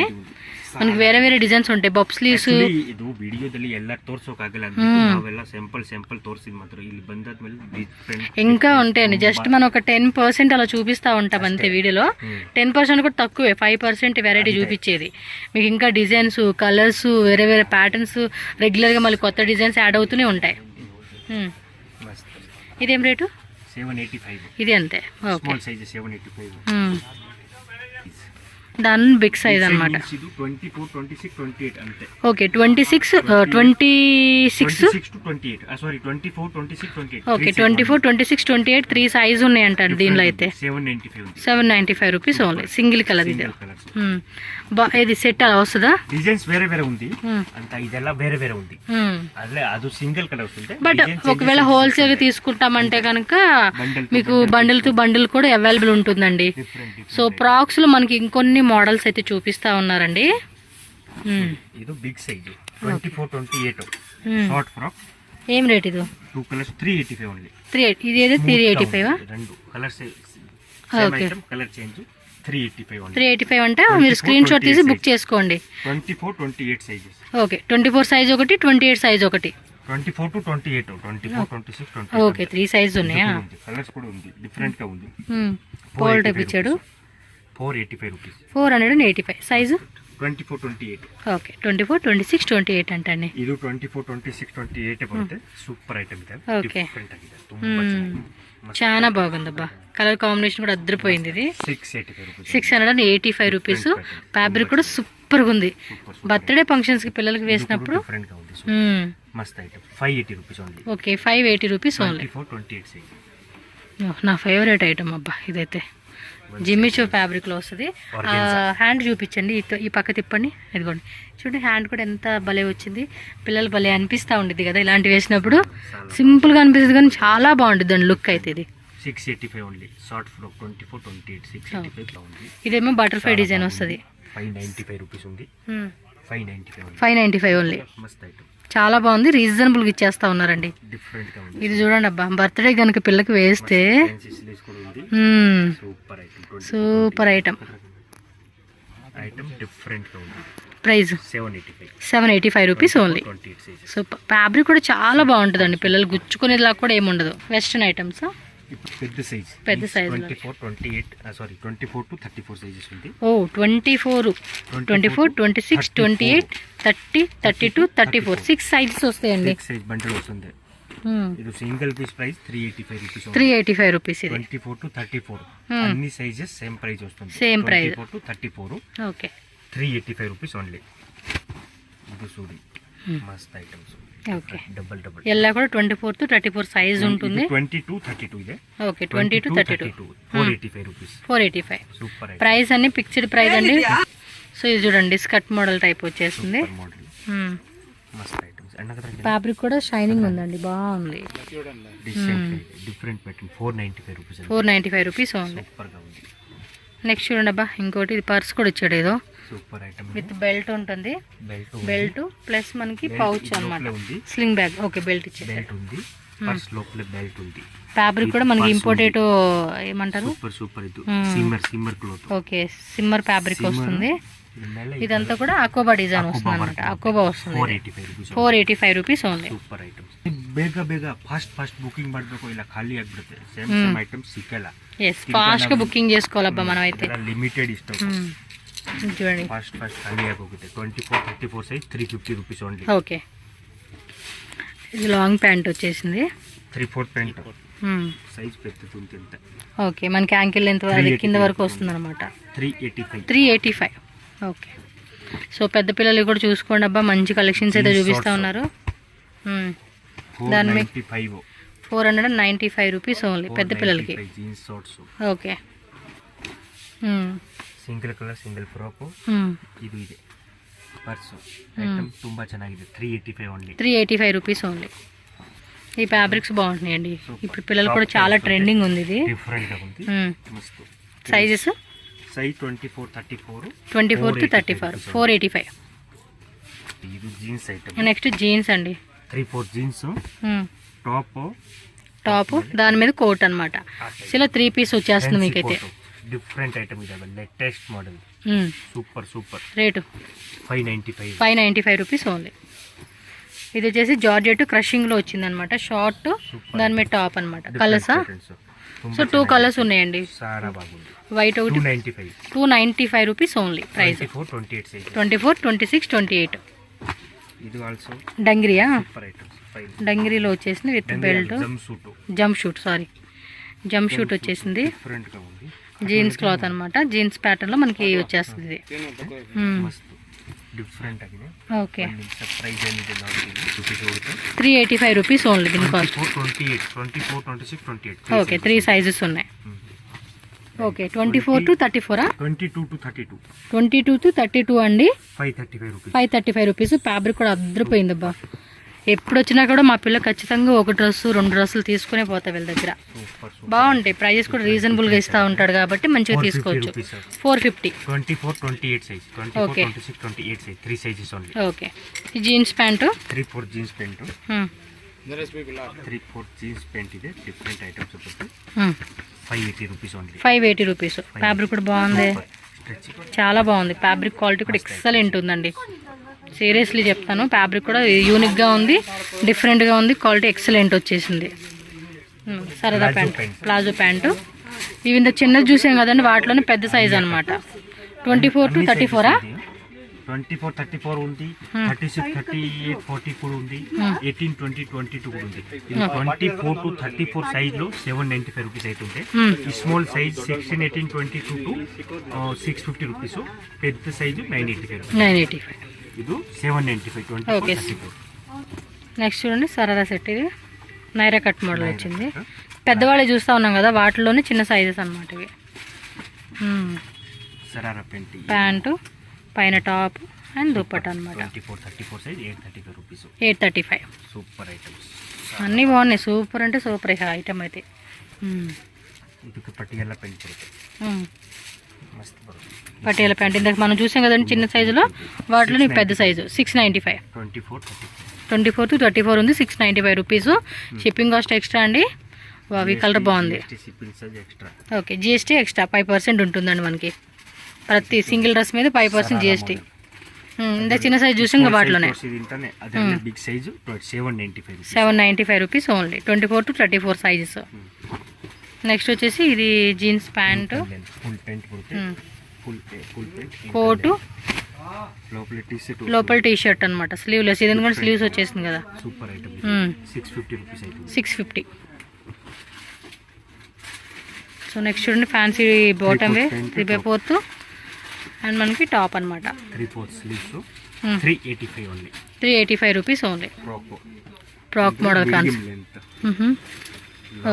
మనకి వేరే వేరే డిజైన్స్ ఉంటాయి. బబ్ ಸ್ಲೀವ್ಸ್ ಇದು ವಿಡಿಯೋದಲ್ಲಿ ಎಲ್ಲ ತೋರ್ಸೋಕಾಗಲ್ಲ, ನಾವೆಲ್ಲ ಸ್ಯಾಂಪಲ್ ತೋರಿಸಿದ್ ಮಾತ್ರ. ಇಲ್ಲಿ ಬಂದಾದ್ಮೇಲೆ ಡಿಫರೆಂಟ್ ఇంకా ఉంటాయండి. జస్ట్ మనం ఒక 10% అలా చూపిస్తూ ఉంటాం అంతే వీడియోలో. 10% కూడా తక్కువే, 5% వెరైటీ చూపించేది మీకు. ఇంకా డిజైన్స్, కలర్స్, వేరే వేరే ప్యాటర్న్స్ రెగ్యులర్గా మళ్ళీ కొత్త డిజైన్స్ యాడ్ అవుతూనే ఉంటాయి. ఇదేం రేటు? 785. ఇది అంతే. Okay, small size 785. దాని బిగ్ సైజ్ అనమాట. 24, 26, 28 అంతే. Okay, 26 to 28. Sorry 24, 26, 28. Okay, 24, 26, 28 3 size ఉన్నాయంట దీనిలో అయితే. 795 రూపీస్ ఓన్లీ. సింగిల్ కలర్ ఇది. ఇది సెట్ అలా వస్తుందా? డిజైన్స్ వేరే వేరే ఉంది అంత, ಇದೆಲ್ಲ వేరే వేరే ఉంది. అదే అది సింగిల్ కలర్ వస్తుంది. బట్ ఒకవేళ హోల్సేల్ తీసుకుంటామంటే కనుక మీకు బండిల్ టు బండిల్ కూడా అవైలబుల్ ఉంటుందండి. సో ఫ్రాక్స్ లో మనకి ఇంకొన్ని మోడల్స్ అయితే చూపిస్తా ఉన్నారండి. ఇది బిగ్ సైజ్ 24, 28 షార్ట్ ఫ్రాక్. ఏం రేట్ ఇది? 2 కలర్స్ 385 ఓన్లీ. 380. ఇది ఏదో 385. రెండు colours okay, colour change 385 only. 385 అంటే మీరు స్క్రీన్ షాట్ తీసి బుక్ చేసుకోండి. 24, 28 సైజెస్. ఓకే, 24 సైజ్ ఒకటి, 28 సైజ్ ఒకటి. 24 to 28, 24, 26, 28. ఓకే, 3 సైజ్ ఉన్నాయా? కలర్స్ కూడా ఉంది, డిఫరెంట్ గా ఉంది. పోల్ టైప్ ఇచ్చాడు. 485 రూపీస్. 485 సైజు 24, 28. ఓకే, 24, 26, 28 అంటండి. ಇದು 24, 26, 28 ಬರುತ್ತೆ. సూపర్ ఐటమ్ ಇದೆ. ఓకే, డిఫరెంట్ ಆಗಿದೆ, ತುಂಬಾ ಚೆನ್ನಾಗಿದೆ. చాలా బాగుందబ్బా. కలర్ కాంబినేషన్ కూడా అద్రిపోయింది. ఇది 685 రూపీస్. 685 రూపీస్. ఫ్యాబ్రిక్ కూడా సూపర్ గా ఉంది. బర్త్డే ఫంక్షన్స్ కి పిల్లలకి వేసినప్పుడు డిఫరెంట్ గా ఉంది. మస్త్ item. 580 rupees only. Okay, 580 rupees only. 24, 28 size. నా ఫేవరెట్ ఐటమ్ అబ్బా ఇదైతే. జిమ్మిచో ఫ్యాబ్రిక్ లో వస్తుంది. హ్యాండ్ చూపించండి, ఈ పక్క తిప్పండి. ఇదిగోండి చూడండి, హ్యాండ్ కూడా ఎంత భలే వచ్చింది. పిల్లలు భలే అనిపిస్తూ ఉంటుంది కదా ఇలాంటివి వేసినప్పుడు. సింపుల్ గా అనిపిస్తుంది కానీ చాలా బాగుంటుంది దాని లుక్ అయితే. ఇది 685 ఓన్లీ. షార్ట్ ఫ్రాక్ 24, 28, 685 లో ఉంది. ఇదేమో బటర్ఫ్లై డిజైన్ వస్తుంది. 595 రూపీస్ ఉంది. 595 ఓన్లీ. మస్త్ ఐటమ్, చాలా బాగుంది. రీజనబుల్ గా ఇచ్చేస్తా ఉన్నారండి. డిఫరెంట్ గా ఉంది. ఇది చూడండి అబ్బా, బర్త్డే కనుక పిల్లకి వేస్తే సూపర్ ఐటమ్. డిఫరెంట్ గా ఉంది. Price 785 rupees only. Super. Fabric కూడా చాలా బాగుంటుందండి. పిల్లలు గుచ్చుకునేలా కూడా ఏముండదు. Western items. పెద్ద సైజ్ 24, 28 సారీ 24 to 34 సైజెస్ ఉంది. ఓ 24, 26, 28, 30, 32, 34 6 సైజెస్ వస్తాయండి. సైజ్ బండిల్ వస్తుంది. ఇది single piece price 385 rupees. 385 rupees. ఇది 24 to 34 అన్ని సైజెస్ సేమ్ ప్రైస్ వస్తుంది. Same price 24 to 34. Okay, 385 rupees only. ఇది చూడి మస్త్ ఐటమ్స్. ఓకే, డబుల్ ఎల్లా కూడా 24 to 34 సైజ్ ఉంటుంది. 22, 32 ಇದೆ. Okay, 20 to 32. 485 rupees. 485. Super. Price అన్ని ఫిక్స్డ్ ప్రైస్ అండి. సో ఇది చూడండి, స్కర్ట్ మోడల్ టైప్ వచ్చేసింది. మోడల్ మస్త్ ఐటమ్స్. ఫ్యాబ్రిక్ కూడా షైనింగ్ ఉందండి, బాగుంది. Different pattern 495 rupees 495 rupees only. Super గా ఉంది. నెక్స్ట్ చూడండి అబ్బా, ఇంకోటి ఇది పర్స్ కూడా ఇచ్చాడు ఏదో, సూపర్ ఐటమ్ విత్ బెల్ట్ ఉంటుంది. బెల్ట్ బెల్ట్ ప్లస్ మనకి పౌచ్ అన్నమాట, స్లింగ్ బ్యాగ్. ఓకే, బెల్ట్ ఇచ్చాడు. బెల్ట్ ఉంది, పర్స్ లోపల బెల్ట్ ఉంది. ఫ్యాబ్రిక్ కూడా మనకి ఇంపోర్టెడ్ ఏమంటారు, సూపర్ సూపర్. ఇది సిమ్మర్ క్లోత్. ఓకే, సిమ్మర్ ఫ్యాబ్రిక్ వస్తుంది. ఇదంతా కూడా అకోబా డిజైన్ వస్తుంది అనమాట, అకోబా వస్తుంది. 485 రూపీస్ ఓన్లీ. Super items. ಬೇಗ ಫಾಸ್ಟ್ ಬುಕಿಂಗ್ ಮಾಡಬೇಕು, ಇಲ್ಲ ಖಾಲಿ ಆಗಿಬಿಡುತ್ತೆ. ಸೇಮ್ ಐಟಮ್ಸ್ ಸಿಕ್ಕಲ್ಲ. ఎస్, ఫాస్ట్ గా బుకింగ్ చేసుకోవాలబ్బా మనం అయితే. లిమిటెడ్ ఇష్టం. చూడండి, ఫాస్ట్ ఖాళీ అయిపోతుంది. 24, 34 సైజ్ 350 రూపీస్ ఓన్లీ. ఓకే, ఇది లాంగ్ ప్యాంట్ వచ్చేసింది. 3/4 ప్యాంట్ సైజ్ పెద్దది ఎంత. ఓకే, మనకి యాంకిల్ లెంత్ కింద వరకు వస్తుంది అనమాట. 385. ఓకే, సో పెద్ద పిల్లలు కూడా చూసుకోండి అబ్బా, మంచి కలెక్షన్స్ అయితే చూపిస్తూ ఉన్నారు. దాని 495 రూపీస్ ఓన్లీ పెద్ద పిల్లలకి. Jeans shorts. Okay, single colour single frock. ಇದು ಇದೆ ಪರ್ಸ್ ಐಟಮ್ ತುಂಬಾ ಚೆನ್ನಾಗಿದೆ. 385 ಓನ್ಲಿ. 385 rupees only. ఈ ఫ్యాబ్రిక్స్ బాగుంటున్నాయండి, ఇప్పుడు పిల్లలు కూడా చాలా ట్రెండింగ్ ఉంది. ఇది డిఫరెంట్ గా ఉంది, మస్తు. Sizes size 24, 34 to 34, 485. ఇది జీన్స్ ఐటమ్. నెక్స్ట్ జీన్స్ అండి, 3/4 జీన్స్ టాప్, దాని మీద కోట్ అన్నమాట. ఇలా 3 పీస్ వచ్చేస్తుంది మీకైతే. డిఫరెంట్ ఐటమ్ ఇది, latest model. Super. Rate 595 rupees only. ఇది వచ్చేసి జార్జెట్ క్రషింగ్ లో వచ్చింది అనమాట, షార్ట్, దాని మీద టాప్ అనమాట. కలర్సా? సో 2 కలర్స్ ఉన్నాయండి. వైట్ ఒకటి 295 రూపీస్ ఓన్లీ. ప్రైస్ 24, 26, 28. ఇది ఆల్సో డంగిరియా, సూపర్ ఐటమ్స్. డంగిరీలో వచ్చేసింది విత్ బెల్ట్. జంప్ షూట్ వచ్చేసింది. డిఫరెంట్ గా ఉంది, జీన్స్ క్లాత్ అనమాట, జీన్స్ ప్యాటర్న్ లో మనకి వచ్చేస్తుంది. డిఫరెంట్ ఆಗಿದೆ. ఓకే, ప్రైస్ ఏನಿದೆ ನೋಡಿ, 385 రూపీస్ ఓన్లీ. దీని కాస్ట్ 24, 26, 28. ఓకే, 3 సైజెస్ ఉన్నాయి. Okay, 24 to 34. 22 to 32. 22 to 32 అండి. 535 రూపీస్. 535 రూపీస్. ఫ్యాబ్రిక్ కూడా అద్దరిపోయింది అబ్బా. ఎప్పుడు వచ్చినా కూడా మా పిల్ల ఖచ్చితంగా 1 డ్రెస్ 2 డ్రెస్సులు తీసుకునే పోతాయి వీళ్ళ దగ్గర. బాగుంటాయి, ప్రైజెస్ కూడా రీజనబుల్గా ఇస్తూ ఉంటాడు కాబట్టి మంచిగా తీసుకోవచ్చు. 450. 24, 28 size. 24, 26, 28 size. 3 sizes only. Okay, ఈ jeans pant 3/4 jeans pant. 3/4 jeans pant ಇದೆ. డిఫరెంట్ ఐటమ్స్ వచ్చేసి 580 రూపీస్ ఓన్లీ. 580 రూపీస్. ఫ్యాబ్రిక్ కూడా బాగుంది, చాలా బాగుంది. ఫ్యాబ్రిక్ క్వాలిటీ కూడా ఎక్సలెంట్ ఉందండి, సీరియస్లీ చెప్తాను. ఫ్యాబ్రిక్ కూడా యూనిక్గా ఉంది, డిఫరెంట్గా ఉంది, క్వాలిటీ ఎక్సలెంట్ వచ్చేసింది. సరదా ప్యాంట్, ప్లాజో ప్యాంటు. ఇవి ఇంత చిన్నది చూసాం కదండి, వాటిలోనే పెద్ద సైజ్ అనమాట. 24 to 34. 24, 34 ఉంది, 36, 38, 40 కూడా ఉంది, 18, 20, 22 కూడా ఉంది. ఇది 24 to 34 సైజ్ లో 795 రూపీస్ అవుతుంటే, ఈ స్మాల్ సైజ్ 16, 18, 22 టు 650 రూపీస్. పెద్ద సైజు 985. ఇది 795. ఓకే, నెక్స్ట్ చూడండి సరదా సెట్. ఇది నైరా కట్ మోడల్ వచ్చింది. పెద్దవాళ్ళు చూస్తూ ఉన్నాం కదా, వాటిలోనే చిన్న సైజెస్ అనమాట ఇవి. సరారా ప్యాంటు, పైన టాప్ అండ్ దుప్పట అనమాట. 24, 34 సైజ్ 835 రూపీస్. 835. సూపర్ ఐటమ్స్ అన్నీ బాగున్నాయి, సూపర్ అంటే సూపర్ ఐటమ్ అయితే. ఇది పట్టియాల ప్యాంట్ మస్తు బరువు. పటియాల ప్యాంట్ ఇందాక మనం చూసాం కదండి చిన్న సైజులో, వాటిలో నీకు పెద్ద సైజు 695. 24 to 34 ఉంది, 695 రూపీస్. షిప్పింగ్ కాస్ట్ ఎక్స్ట్రా అండి. ఈ కలర్ బాగుంది. ఓకే, జిఎస్టీ ఎక్స్ట్రా 5% ఉంటుందండి మనకి. ప్రతి సింగిల్ డ్రెస్ మీద 5% జిఎస్టీ. ఇందాక చిన్న సైజ్ చూసాం కదా, వాటిలోనే 795 rupees only. 24 to 34 sizes. Next వచ్చేసి ఇది జీన్స్ ప్యాంటు, కోటు, లోపల టీ షర్ట్ అనమాట, స్లీవ్లెస్. ఇది కూడా స్లీవ్స్ వచ్చేసింది కదా. 650. సో నెక్స్ట్ చూడండి ఫ్యాన్సీ బాటమ్ వే 3/4 అండ్ మనకి టాప్ అనమాట. 385 rupees only. Frock model concept.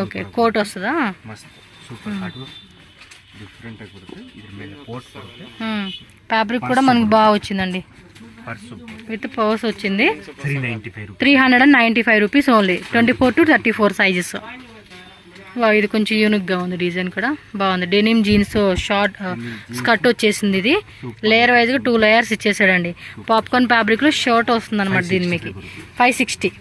Okay, coat వస్తుందా? ఫ్యాబ్రిక్ కూడా మనకి బాగా వచ్చిందండి, పర్సు విత్ పర్స్ వచ్చింది 395 rupees. 395 rupees only. 24 to 34 sizes. ఇది కొంచెం యూనిక్గా ఉంది, డిజైన్ కూడా బాగుంది. డెనిమ్ జీన్స్ షార్ట్ స్కర్ట్ వచ్చేసింది. ఇది లేయర్ వైజ్గా 2 లేయర్స్ ఇచ్చేసాడండి. పాప్కార్న్ ఫ్యాబ్రిక్లో షర్ట్ వస్తుంది అనమాట. దీని మీకు 560.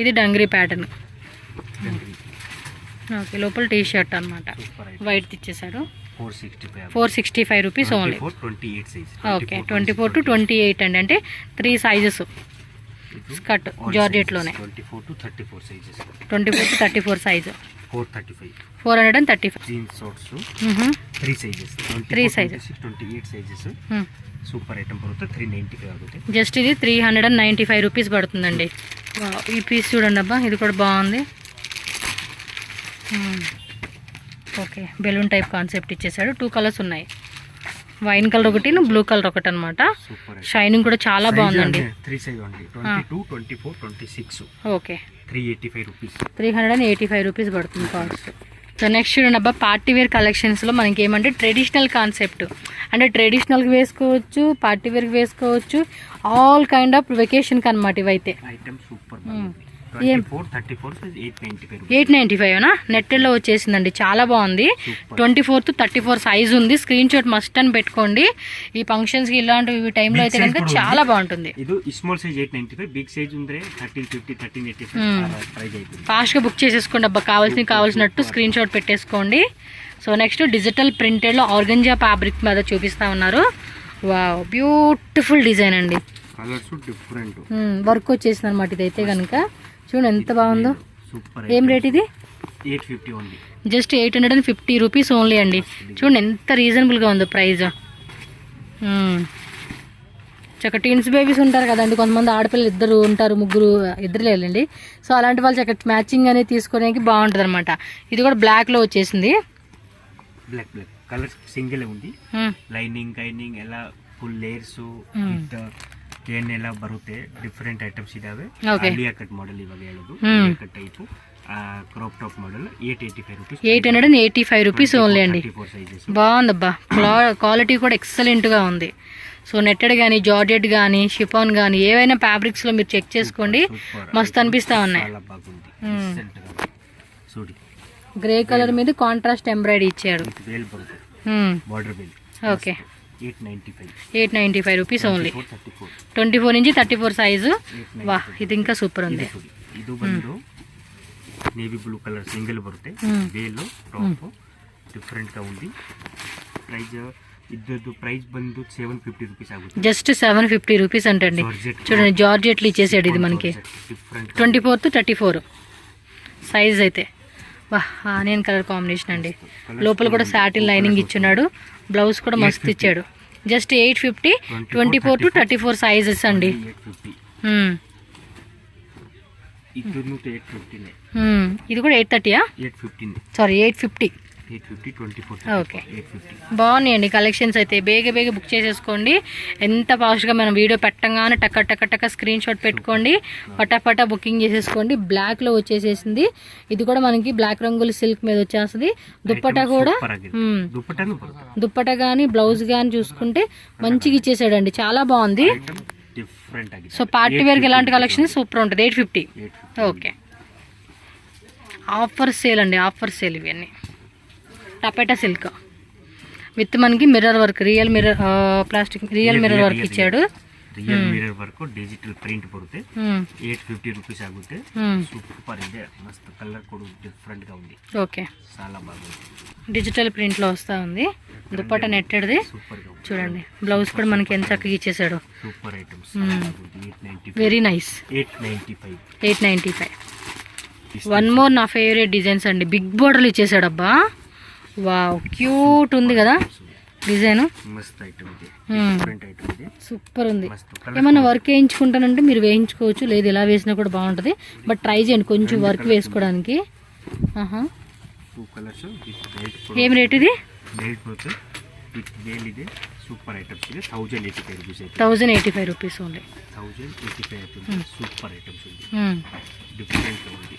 ఇది డంగ్రీ ప్యాటర్న్. ఓకే, లోపల టీ షర్ట్ అనమాట, వైట్ ఇచ్చేసాడు. 465 రూపీస్ ఓన్లీ. ఓకే, 24 to 28 అండి, అంటే 3 సైజెస్ స్కర్ట్ జార్జెట్లోనే. 24 to 34 sizes. 24 to 34 size. 435 jeans shorts 3 sizes. 3 sizes 28 sizes. Super item బರುತ್ತೆ. 395 ఆಗುತ್ತೆ. జస్ట్ ఇది 395 రూపీస్ పడుతుందండి. ఈ పీస్ చూడండి అబ్బా, ఇది కూడా బాగుంది. ఓకే, బెలూన్ టైప్ కాన్సెప్ట్ ఇచ్చేసాడు. 2 కలర్స్ ఉన్నాయి, వైన్ కలర్ ఒకటి, బ్లూ కలర్ ఒకటి అనమాట. షైనింగ్ కూడా చాలా బాగుందండి. 3 size only. 22, 24, 26. Okay, 385 rupees. 385 rupees పడుతుంది కాస్ట్. సో నెక్స్ట్ చూడండి అబ్బా, పార్టీ వేర్ కలెక్షన్స్లో మనకి ఏమంటే ట్రెడిషనల్ కాన్సెప్ట్, అంటే ట్రెడిషనల్కి వేసుకోవచ్చు, పార్టీ వేర్కి వేసుకోవచ్చు, ఆల్ కైండ్ ఆఫ్ వెకేషన్కి అనమాట ఇవైతే. Item super. 895 నెట్లో వచ్చేసిందండి, చాలా బాగుంది. 24 to 34 సైజ్ ఉంది. స్క్రీన్ షాట్ మస్ట్ అని పెట్టుకోండి. ఈ ఫంక్షన్స్ కి ఇలాంటి టైంలో అయితే కనుక చాలా బాగుంటుంది. ఇది స్మాల్ సైజ్ 895, బిగ్ సైజ్ ఉంటే 1350, 1385 ప్రైస్ అవుతుంది. ఫాస్ట్ గా బుక్ చేసేసుకోండి అబ్బా, కావాల్సినట్టు స్క్రీన్ షాట్ పెట్టేసుకోండి. సో నెక్స్ట్ డిజిటల్ ప్రింటెడ్ లో ఆర్గంజా ఫ్యాబ్రిక్ మీద చూపిస్తా ఉన్నారు. వావ్, బ్యూటిఫుల్ డిజైన్ అండి. కలర్స్ డిఫరెంట్ వర్క్ వచ్చేసింది అనమాట. ఇదైతే కనుక చూడండి ఎంత బాగుందో. ఏం రేట్ ఇది? 850 ఓన్లీ. జస్ట్ 850 రూపీస్ ఓన్లీ అండి. చూడండి ఎంత రీజనబుల్గా ఉందో ప్రైస్. చక్కగా టీన్స్ బేబీస్ ఉంటారు కదండి, కొంతమంది ఆడపిల్లలు 2 ఉంటారు, 3 ఇద్దరు లేదండి. సో అలాంటి వాళ్ళు చక్కగా మ్యాచింగ్ అనేది తీసుకోవడానికి బాగుంటుంది అనమాట. ఇది కూడా బ్లాక్లో వచ్చేసింది. బ్లాక్ కలర్ సింగిల్ ఉంది. ಲೈನಿಂಗ್ ಎಲ್ಲ ಫುಲ್ ಲೇಯರ್ಸ್ ಏನೆಲ್ಲ ಬರುತ್ತೆ. ಡಿಫರೆಂಟ್ ಐಟಮ್ಸ್ ಇದಾವೆ. ಇಂಡಿಯಾ ಕಟ್ ಮಾಡೆಲ್ ಇವಾಗ ಹೇಳೋದು, India cut type crop top model. 885 rupees. 885 rupees only అండి. బాగుందబ్బా, క్వాలిటీ కూడా ఎక్సలెంట్గా ఉంది. సో నెట్టెడ్ కానీ, జార్జెట్ కానీ, షిఫాన్ కానీ, ఏవైనా ఫ్యాబ్రిక్స్లో మీరు చెక్ చేసుకోండి, మస్తు అనిపిస్తూ ఉన్నాయి. గ్రే కలర్ మీద కాంట్రాస్ట్ ఎంబ్రాయిడరీ ఇచ్చాడు. Okay, 895 rupees only. 24 నుంచి 34 సైజు. వా, ఇది ఇంకా సూపర్ ఉంది. ಇದು ಬಂದು నేవీ బ్లూ కలర్ సింగిల్ బರುತ್ತೆ. వేలో టాప్ డిఫరెంట్ గా ఉంది. ప్రైస్ ఇద్దరు ప్రైస్ ಬಂದು 750 రూపీస్ ఆಗುತ್ತೆ. జస్ట్ 750 రూపీస్ అంటండి. చూడండి జార్జెట్లు ఇచ్చేసాడు ఇది మనకి. 24 to 34 సైజ్ అయితే. వా, ఆనియన్ కలర్ కాంబినేషన్ అండి. లోపల కూడా సాటిన్ లైనింగ్ ఇచ్చున్నాడు. బ్లౌజ్ కూడా మస్తు ఇచ్చాడు. జస్ట్ 850. 24 to 34 సైజెస్ అండి. ఇది కూడా 830. సారీ 850. ఓకే, బాగున్నాయండి కలెక్షన్స్ అయితే. బేగ బుక్ చేసేసుకోండి. ఎంత ఫాస్ట్గా మనం వీడియో పెట్టగానే టక్క స్క్రీన్ షాట్ పెట్టుకోండి, పటాపటా బుకింగ్ చేసేసుకోండి. బ్లాక్లో వచ్చేసేసింది. ఇది కూడా మనకి బ్లాక్ రంగుల సిల్క్ మీద వచ్చేస్తుంది. దుప్పటా కూడా, దుప్పటా కానీ బ్లౌజ్ కానీ చూసుకుంటే మంచిగా ఇచ్చేసాడండి, చాలా బాగుంది. సో పార్టీ వేర్కి ఎలాంటి కలెక్షన్ సూపర్ ఉంటుంది. 850. ఓకే, ఆఫర్ సేల్ అండి, ఆఫర్ సేల్ ఇవన్నీ. టపేటా సిల్క్ విత్ మనకి mirror work, real mirror plastic real mirror work ఇచ్చాడు. Real mirror work digital print ಬರುತ್ತೆ. 850 రూపీస్ ಆಗುತ್ತೆ. సూపర్ ಇದೆ, మస్తు కలర్ కూడా డిఫరెంట్ గా ఉంది. ఓకే, చాలా బాగుంది. డిజిటల్ ప్రింట్ లో వస్తా ఉంది. దుపట్టా నెట్టెడ్ది చూడండి. బ్లౌజ్ కూడా మనకి ఎంత చక్కగా ఇచ్చేసాడు. Super items. Very nice. 895. One more నా ఫేవరెట్ డిజైన్స్ అండి. బిగ్ బోర్డర్లు ఇచ్చేసాడు అబ్బా. వావ్, క్యూట్ ఉంది కదా డిజైన్. సూపర్ ఉంది. ఏమన్నా వర్క్ వేయించుకుంటానంటే మీరు వేయించుకోవచ్చు, లేదు ఇలా వేసినా కూడా బాగుంటుంది. బట్ ట్రై చేయండి కొంచెం వర్క్ వేసుకోవడానికి. ఏం రేట్ ఇది? సూపర్ ఐటమ్స్ ಇದೆ. 1085 rupees. 1085 rupees only. 1085 super items ఉంది. డిఫరెంట్ ఉంది.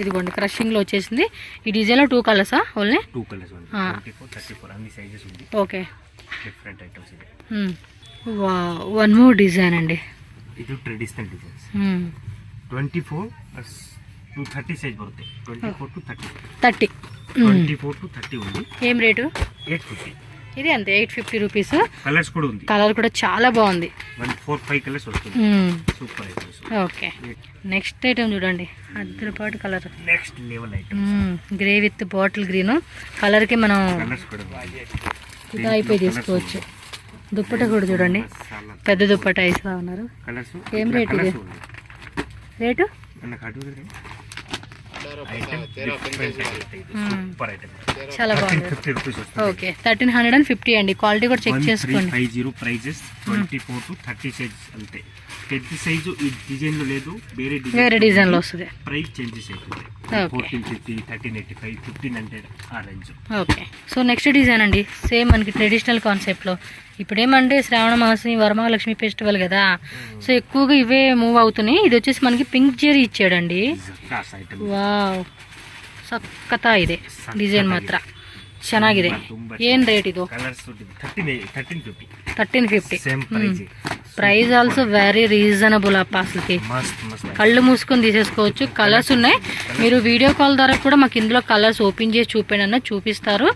ఇదిగోండి క్రషింగ్ లో వచ్చేసింది. ఈ డిజైన్ లో 2 కలర్సా ఓన్లీ? 2 కలర్స్ ఉంది. 24, 34 అన్ని సైజెస్ ఉంది. ఓకే, ಡಿಫ್ರೆಂಟ್ ಐಟಮ್ಸ್ ಇದೆ. వన్ మోర్ డిజైన్ అండి. ಇದು ಟ್ರೆಡಿಷನಲ್ ಡಿಸೈನ್ಸ್ 24 to 30 సైజ్ బರುತ್ತೆ. 24 to 30 24 to 30 ఉంది. ఏం రేటు? 850. ఇది అంతే 850 రూపీస్. కలర్స్ కూడా ఉంది. కలర్ కూడా చాలా బాగుంది. 4-5 కలర్స్ వస్తుంది. Super items. Okay, next item చూడండి, అద్దరిపాటు colour. Next level items grey with bottle green colour కి మనం కలర్స్ కూడా ఇది అయిపోయి తీసుకోవచ్చు. దుప్పట కూడా చూడండి, పెద్ద దుప్పట ఇస్తా ఉన్నారు. కలర్స్ ఏం రేట్ ఇది? రేటు సూపర్ ఐటమ్, చాలా బాగుంది. 50 రూపీస్ వస్తుంది. ఓకే, 1350 అండి. క్వాలిటీ కూడా చెక్ చేసుకోండి. 1350 ప్రైజెస్. 24 to 30 సైజ్ అంతే. పెద్ద సైజు ఈ డిజైన్ లో లేదు, వేరే డిజైన్ లో వస్తుంది. ప్రైస్ చేంజెస్ అవుతుంది. 1450, 1385, 1500 ఆ range. Okay, so next design అండి, సేమ్ మనకి ట్రెడిషనల్ కాన్సెప్ట్ లో. ఇప్పుడు ఏమంటే శ్రావణ మాసం వరమహాలక్ష్మి ఫెస్టివల్ కదా, సో ఎక్కువగా ఇవే మూవ్ అవుతున్నాయి. ఇది వచ్చేసి మనకి పింక్ జెరీ ఇచ్చాడండి. ವಾವ್, ಸಖತ್ತ ಇದೆ ಡಿಸೈನ್ ಮಾತ್ರ ಚೆನ್ನಾಗಿದೆ. ಏನ್ ರೇಟ್ ಇದು? 1350. ప్రైస్ ఆల్సో వెరీ రీజనబుల్ అప్ప. అసలుకి కళ్ళు మూసుకొని తీసేసుకోవచ్చు. కలర్స్ ఉన్నాయి, మీరు వీడియో కాల్ ద్వారా కూడా మాకు ఇందులో కలర్స్ ఓపెన్ చేసి చూపేనన్నా చూపిస్తారు.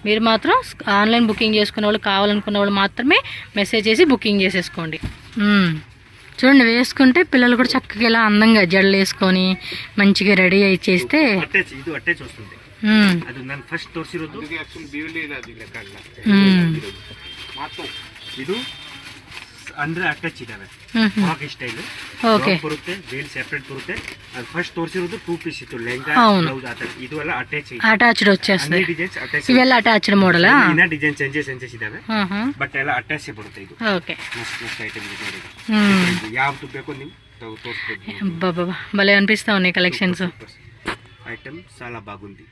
మీరు మాత్రం ఆన్లైన్ బుకింగ్ చేసుకునే వాళ్ళు, కావాలనుకున్న వాళ్ళు మాత్రమే మెసేజ్ చేసి బుకింగ్ చేసేసుకోండి. చూడండి, వేసుకుంటే పిల్లలు కూడా చక్కగా ఇలా అందంగా జడలు వేసుకొని మంచిగా రెడీ అయి చేస్తే ಇದು ಅಂದ್ರೆ ಅಟ್ಯಾಚ್ ಇದಾವೆ. ಫ್ರಾಕ್ ಸ್ಟೈಲ್ ಬರುತ್ತೆ, ವೇಲ್ ಸೆಪರೇಟ್ ಬರುತ್ತೆ. ಅದು ಫಸ್ಟ್ ತೋರಿಸಿರೋದು 2 ಪೀಸ್ ಇತ್ತು, ಲೆಹಂಗಾ ಬ್ಲೌಸ್ ಆ ತರ. ಇದು ಎಲ್ಲ ಅಟ್ಯಾಚ್ಡ್ వచ్చేస్తుంది. ಡಿಸೈನ್ಸ್ ಅಟ್ಯಾಚ್, ಇವೆಲ್ಲ ಅಟ್ಯಾಚ್ಡ್ ಮಾಡೆಲ್. ಇನ್ನ ಡಿಸೈನ್ ಚೇಂಜಸ್ ಇದಾವೆ, ಬಟ್ ಎಲ್ಲ ಅಟ್ಯಾಚ್ ಬರುತ್ತೆ. ಇದು ಓಕೆ, ನೆಕ್ಸ್ಟ್ ಐಟಮ್ ಇದೆ ನೋಡಿ, ಯಾವ್ದು ಬೇಕು ನೀವು ತೋರಿಸ್ಬೋದು. బాబా భలే అనిపిస్తా ఉన్నాయి కలెక్షన్స్. ఐటమ్ చాలా బాగుంది.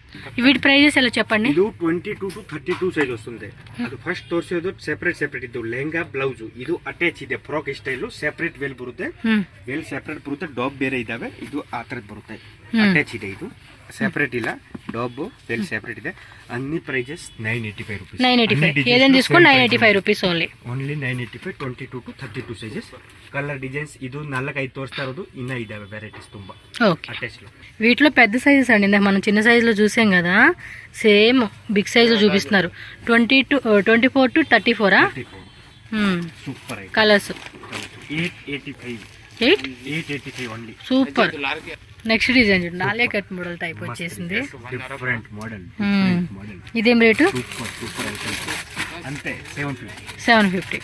వీటి ప్రైజెస్ ఎలా చెప్పండి? ಇದು 22 to 32 సైజ్ వస్తుంది. ಅದು ಫಸ್ಟ್ ತೋರಿಸೋದು ಸೆಪರೇಟ್ ಇದು ಲೆಹಂಗಾ ಬ್ಲೌಸ್. ಇದು ಅಟ್ಯಾಚ್ ಇದೆ, ಫ್ರಾಕ್ ಸ್ಟೈಲ್. ಸೆಪರೇಟ್ ವೇಲ್ ಬರುತ್ತೆ, ವೇಲ್ ಸೆಪರೇಟ್ ಬರುತ್ತೆ, ಡಾಬ್ ಬೇರೆ ಇದಾವೆ. ಇದು ಆ ತರದ್ ಬರುತ್ತೆ, ಅಟ್ಯಾಚ್ ಇದೆ. ಇದು ಸೆಪರೇಟ್ ಇಲ್ಲ, ಡಾಬ್ ವೇಲ್ ಸೆಪರೇಟ್ ಇದೆ. అన్ని ప్రైజెస్ 985 రూపీస్. 985 ఏదైనా తీసుకోండి, 985 rupees only. 985. 22 to 32 sizes. Colour designs ఇది 4-5 తోರಿಸ್ತಾ ಇರೋದು. ಇನ್ನ ಇದಾವೆ ವೆರೈಟೀಸ್ ತುಂಬಾ. ఓకే, అటాచ్ లో వీటిలో పెద్ద సైజెస్ అండి. ఇందాక మనం చిన్న సైజులో చూసాం కదా, సేమ్ బిగ్ సైజులో చూపిస్తున్నారు. 24 to 34. Super colours 885 only. Super. Next design చూడండి, నాలే కట్ మోడల్ టైప్ వచ్చేసింది. Different model. ఇదేం రేటు? సూపర్ ఐటమ్ అంతే. 750.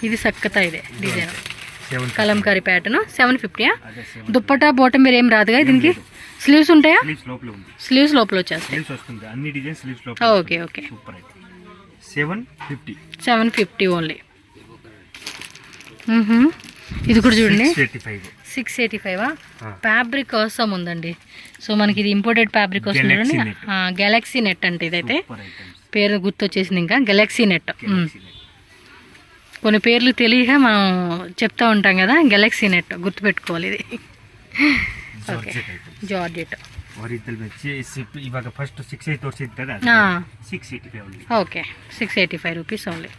ఇది సక్కత ಇದೆ design, Kalamkari pattern. 750. Dupatta bottom మీరు ఏం రాదుగా దీనికి? స్లీవ్స్ ఉంటాయా? స్లీవ్స్ లోపల వచ్చేస్తాయి. Okay okay, 750 only. ఇది కూడా చూడండి, 685. ఫ్యాబ్రిక్ అవసరం ఉందండి. సో మనకి ఇది ఇంపోర్టెడ్ ఫ్యాబ్రిక్ వస్తుంది చూడండి. గెలాక్సీ నెట్ అంటే ఇదైతే పేరు గుర్తొచ్చేసింది. ఇంకా గెలాక్సీ నెట్. కొన్ని పేర్లు తెలియక మనం చెప్తా ఉంటాం కదా, గెలాక్సీ నెట్ గుర్తుపెట్టుకోవాలి. ఇది ఓకే, జార్జెట్. ఇವಾಗ ఫస్ట్ 680 ತೋರಿಸಿದ್ದಾರೆ, 685 ఓకే, 685 రూపీస్ ఓన్లీ.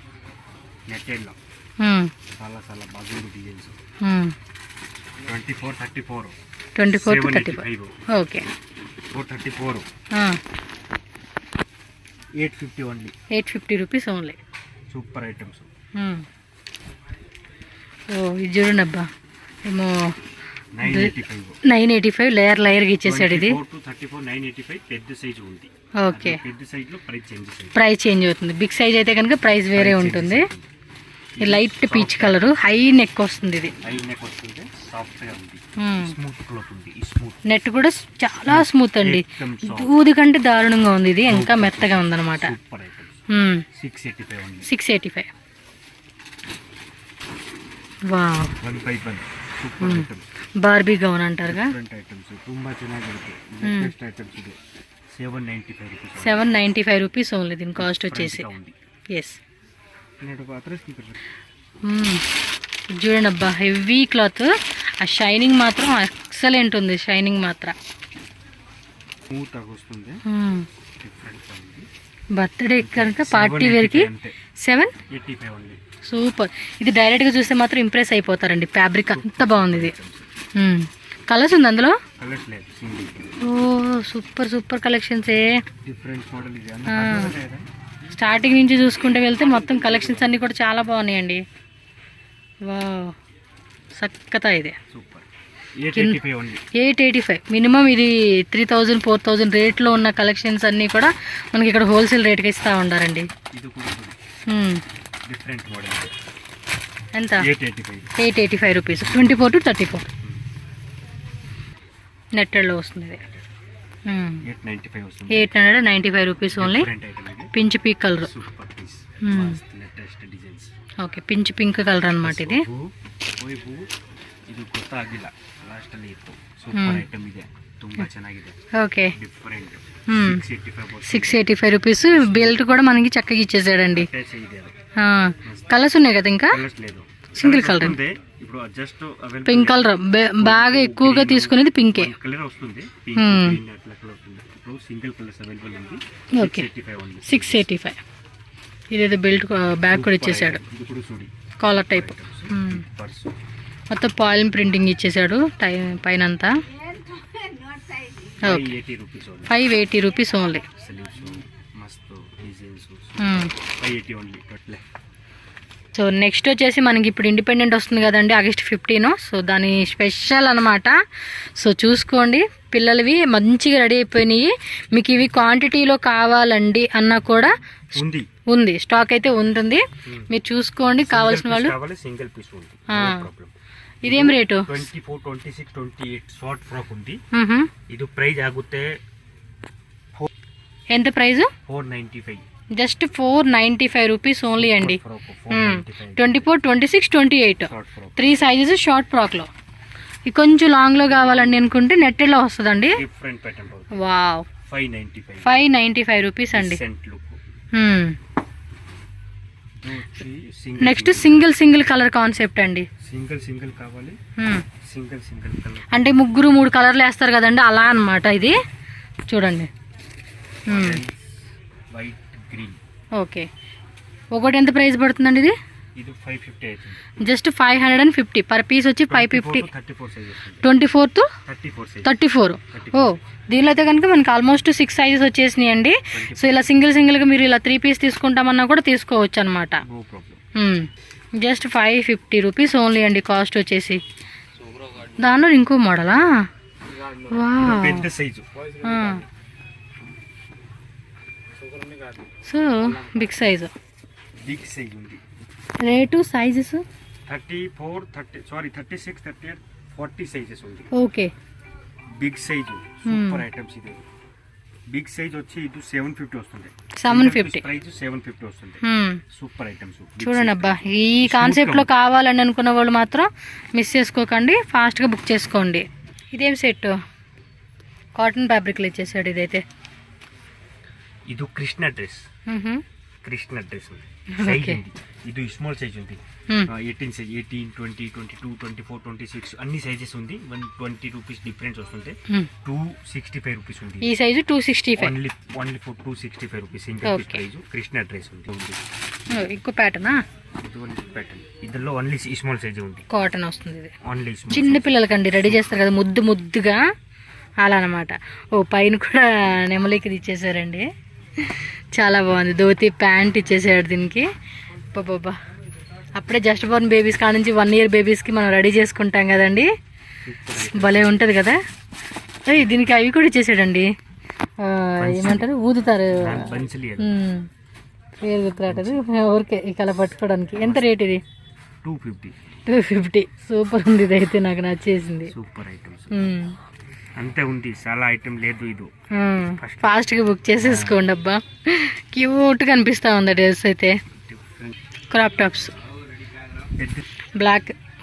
నెట్టెల్లో చాలా చాలా బాగుంది designs. 24 to 34. Okay, 434. 850 only. 850 rupees only. Super items. ఓ ఇది చూడండి అబ్బా, ఏమో 985 లేయర్గా ఇచ్చేసాడు. ఇది 34 985 పెద్ద సైజు ఉంది. ఓకే, పెద్ద సైజ్ లో ప్రైస్ చేంజ్ అవుతుంది. బిగ్ సైజ్ అయితే కనుక ప్రైస్ వేరే ఉంటుంది. Light peach colour, high neck వస్తుంది. ఇది నెట్ కూడా చాలా స్మూత్ అండి, దూది కంటే దారుణంగా ఉంది. ఇది ఇంకా మెత్తగా ఉందన్నమాట. 685. వావ్, బార్బీ గౌన్ అంటారుగా. 795 రూపీస్ ఓన్లీ దీని కాస్ట్ వచ్చేసి. ఎస్, చూడండి అబ్బా, హెవీ క్లాత్. ఆ షైనింగ్ మాత్రం ఎక్సలెంట్ ఉంది. షైనింగ్ మాత్రం బర్త్డే కనుక పార్టీ వేర్కి 785 ఓన్లీ. సూపర్. ఇది డైరెక్ట్గా చూస్తే మాత్రం ఇంప్రెస్ అయిపోతారండి. ఫ్యాబ్రిక్ అంత బాగుంది ఇది. కలర్స్ ఉంది అందులో. కలర్స్ లేదు, సింగిల్. ఓ సూపర్ సూపర్ కలెక్షన్సే. డిఫరెంట్ మోడల్ ఇది. స్టార్టింగ్ నుంచి చూసుకుంటే వెళ్తే మొత్తం కలెక్షన్స్ అన్నీ కూడా చాలా బాగున్నాయండి. వా సక్కత ఇది. సూపర్. 885 ఓన్లీ. 885 మినిమం. ఇది 3000 4000 రేట్లో ఉన్న కలెక్షన్స్ అన్నీ కూడా మనకి ఇక్కడ హోల్సేల్ రేట్కి ఇస్తూ ఉంటారండి. ఇది కూడా డిఫరెంట్ మోడల్. ఎంత? 885 రూపీస్. 24 to 34 నెట్టెడ్లో వస్తుంది ఇది. 895 వస్తుంది. 895 rupees only. Pinch pink colour. Super piece. Latest designs. Okay, pinch pink colour అన్నమాట ఇది. ಇದು ಗೊತ್ತಾಗಿಲ್ಲ ಲಾಸ್ಟ್ ಅಲ್ಲಿ ಇತ್ತು. ಸೂಪರ್ ಐಟಮ್ ಇದೆ, ತುಂಬಾ ಚೆನ್ನಾಗಿದೆ. Okay, different. 685 రూపీస్. బెల్ట్ కూడా మనకి చక్కగా ఇచ్చేసాడండి. అటాచ్ ಇದೆ ಅದು. కలర్స్ ఉన్నాయి కదా, ఇంకా కలర్స్ లేదు, సింగిల్ కలర్. ఉంది ఇప్పుడు జస్ట్ అవైలబుల్. పింక్ కలర్ బాగా ఎక్కువగా తీసుకునేది పింకే. కలర్ వస్తుంది, పింక్ గ్రీన్ అట్లా కలర్ వస్తుంది. ఇప్పుడు సింగిల్ కలర్స్ అవైలబుల్ ఉంది. ఓకే, 685 ఉంది. 685. ఇదేదో బెల్ట్ బ్యాగ్ కూడా ఇచ్చేసాడు. ఇది కూడా చూడి కాలర్ టైప్. పర్స్ మొత్తం పాయిల్ ప్రింటింగ్ ఇచ్చేసాడు పైన అంతా. 580 రూపీస్ ఓన్లీ. 580 rupees only. మస్తు designs. 580 only total. So next వచ్చేసి మనకి ఇప్పుడు ఇండిపెండెంట్ వస్తుంది కదండి, August 15. సో దాని స్పెషల్ అనమాట. సో చూసుకోండి, పిల్లలవి మంచిగా రెడీ అయిపోయినాయి. మీకు ఇవి క్వాంటిటీలో కావాలండి అన్నా కూడా ఉంది, స్టాక్ అయితే ఉంటుంది. మీరు చూసుకోండి, కావాల్సిన వాళ్ళు. సింగిల్ పీస్ ఉంది. ఇదేం రేటు? 24, 26, 28 ಶಾರ್ಟ್ ಫ್ರಾಕ್ ఉంది. ಇದು ಪ್ರೈಸ್ ಆಗುತ್ತೆ ఎంత ప్రైస్? 495. జస్ట్ 495 రూపీస్ ఓన్లీ అండి. 24, 26, 28 3 సైజెస్ షార్ట్ ఫ్రాక్లో. ఇది కొంచెం లాంగ్లో కావాలండి అనుకుంటే నెట్టెడ్లో వస్తుందండి. Different pattern. వావ్, 595 రూపీస్ అండి. నెక్స్ట్ సింగిల్ కలర్ కాన్సెప్ట్ అండి. సింగిల్ కావాలి. సింగిల్ కలర్ అంటే 3 కలర్లు వేస్తారు కదండి, అలా అన్నమాట. ఇది చూడండి, వైట్ గ్రీన్. ఓకే, ఒకటి ఎంత ప్రైస్ పడుతుందండి ఇది? ఇది 550 అవుతుంది. జస్ట్ 550 పర్ పీస్ వచ్చి 550. 24 to 34. ఓ, దీనిలో అయితే కనుక మనకి ఆల్మోస్ట్ 6 సైజెస్ వచ్చేసినాయి అండి. సో ఇలా సింగిల్గా మీరు ఇలా 3 పీస్ తీసుకుంటామన్నా కూడా తీసుకోవచ్చు అనమాట. జస్ట్ 550 రూపీస్ ఓన్లీ అండి కాస్ట్ వచ్చేసి. దానిలో ఇంకో మోడలా? పెద్ద సైజు. సో బిగ్ సైజు ఉంది. రేటు సైజెస్ 34, 36, 38, 40 సైజెస్ ఉంది. Okay, big size. Super items ఇది. బిగ్ సైజ్ వచ్చి ఇది 750 వస్తుంది. 750 ప్రైస్ 750 వస్తుంది. సూపర్ ఐటమ్స్ చూడండి అబ్బా. ఈ కాన్సెప్ట్ లో కావాలని అనుకున్న వాళ్ళు మాత్రం మిస్ చేసుకోకండి, ఫాస్ట్ గా బుక్ చేసుకోండి. ఇదేం సెట్? కాటన్ ఫ్యాబ్రిక్ లో ఇచ్చేసాడు ఇదైతే. ఇది కృష్ణ డ్రెస్ ఉంది. సైజ్ ఉంది. ఇది స్మాల్ సైజ్ ఉంది. 18 సైజ్, 18, 20, 22, 24, 26 అన్ని సైజెస్ ఉంది. 120 రూపీస్ డిఫరెన్స్ వస్తుంది. 265 రూపీస్ ఉంది. ఈ size 265 only for 265 rupees single piece price. Krishna dress ఉంది. ఇంకో ప్యాటర్నా? ప్యాటర్న్ ఇద్దరులో ఓన్లీ స్మాల్ సైజ్ ఉంది. కాటన్ వస్తుంది ఇది. ఓన్లీ చిన్న పిల్లలకండి రెడీ చేస్తారు కదా, ముద్దుగా అలా అనమాట. ఓ, పైన కూడా నెమలికి ఇచ్చేసారండి. చాలా బాగుంది. ధోతి ప్యాంట్ ఇచ్చేసాడు దీనికి. బాబా, అప్పుడే జస్ట్ బోర్న్ బేబీస్ కాడ నుంచి 1 year బేబీస్కి మనం రెడీ చేసుకుంటాం కదండి, భలే ఉంటుంది కదా. దీనికి అవి కూడా ఇచ్చేసాడండి, ఏమంటారు, ఊదుతారు, పేరు గుర్తురాటది ఊరికే ఇక అలా పట్టుకోవడానికి. ఎంత రేట్ ఇది? 250. సూపర్ ఉంది, ఇది అయితే నాకు నచ్చేసింది. సూపర్ ఐటమ్స్ అంతే ఉంది, చాలా ఐటమ్ లేదు. ఇది ఫాస్ట్గా బుక్ చేసేసుకోండి అబ్బా. క్యూట్గా అనిపిస్తూ ఉంది డ్రెస్ అయితే. Crop tops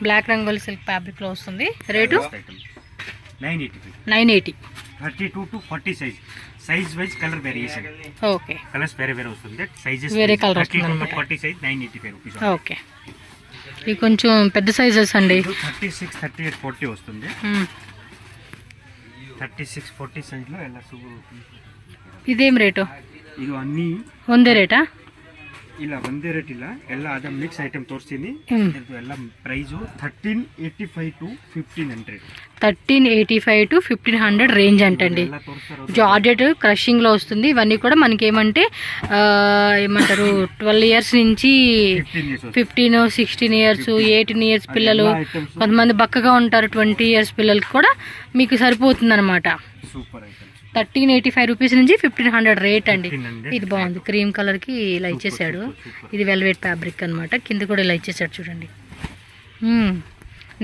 black Rangoli silk ఫ్యాబ్రిక్లో వస్తుంది. Rate 980. 32 to 40 size wise colour variation. Okay, colours వేరే వస్తుంది. సైజెస్ వేరే కలర్ వస్తుంది అన్నమాట. 40 సైజ్ 985 రూపీస్. ఓకే, ఇది కొంచెం పెద్ద సైజెస్ అండి. 36, 38, 40 వస్తుంది. 36, 40 సైజ్లో ఎలా. ఇదేం రేటు? ಇದು ಅನ್ನಿ ಒಂದೇ ರೇಟಾ? ಇಲ್ಲ ಒಂದೇ ರೇಟ್ ಇಲ್ಲ, ಎಲ್ಲ ಅದ ಮಿಕ್ಸ್ ಐಟಮ್ ತೋರಿಸ್ತೀನಿ. ಇದು ಎಲ್ಲ ಪ್ರೈಸು 1385 to 1500. 1385 to 1500 రేంజ్ అంటండి. జార్జెట్ క్రషింగ్లో వస్తుంది. ఇవన్నీ కూడా మనకి ఏమంటారు 12 ఇయర్స్ నుంచి 15, 16 ఇయర్స్, 18 ఇయర్స్ పిల్లలు, కొంతమంది బక్కగా ఉంటారు 20 ఇయర్స్ పిల్లలకి కూడా మీకు సరిపోతుంది అనమాట. Super item. 1385 రూపీస్ నుంచి 1500 రేట్ అండి. ఇది బాగుంది, క్రీమ్ కలర్కి ఇలా ఇచ్చేసాడు. ఇది వెల్వెట్ ఫ్యాబ్రిక్ అనమాట. కింద కూడా ఇలా ఇచ్చేసాడు చూడండి.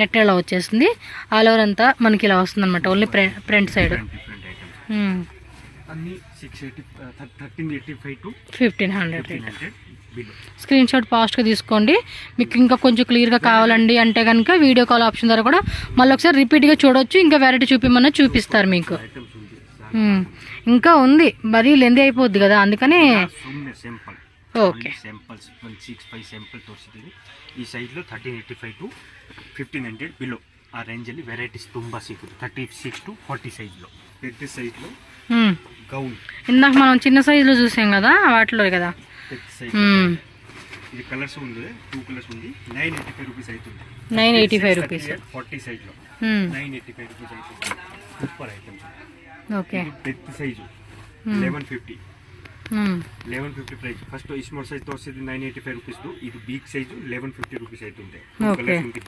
నెట్ ఇలా వచ్చేస్తుంది. ఆల్ ఓవర్ అంతా మనకి ఇలా వస్తుంది అనమాట. Only front side. 1385 to 1500. Screen shot ఫాస్ట్గా తీసుకోండి. మీకు ఇంకా కొంచెం క్లియర్గా కావాలండి అంటే కనుక వీడియో కాల్ ఆప్షన్ ద్వారా కూడా మళ్ళీ ఒకసారి రిపీట్గా చూడొచ్చు. ఇంకా వెరైటీ చూపిమన్నా చూపిస్తారు మీకు. ఇంకా ఉంది, మరీ లెంది అయిపోద్ది కదా, అందుకనే. ఓకే, ಈ ಸೈಜ್లో 1385 to 1500 ಬಿಲೋ ಆ ರೇಂಜಲ್ಲಿ ವೆರೈಟೀಸ್ ತುಂಬ ಸಿಗುತ್ತೆ. 36 to 40 సైజ్లో, పెద్ద సైజ్లో గౌన్. ఇందాక మనం చిన్న సైజులో చూసాం కదా, వాటిలో కదా పెద్ద సైజ్. ఇది కలర్స్ ఉంది, 2 కలర్స్ ఉంది. 985 రూపీస్ అవుతుంది. 985 రూపీస్ 40 సైజ్లో 985 రూపీస్ అవుతుంది. Super item. ఓకే, పెద్ద size 1150. 1150 price. First small size తోస్తుంది 985 రూపీస్. ఇది బిగ్ సైజు 1150 రూపీస్ అవుతుంది.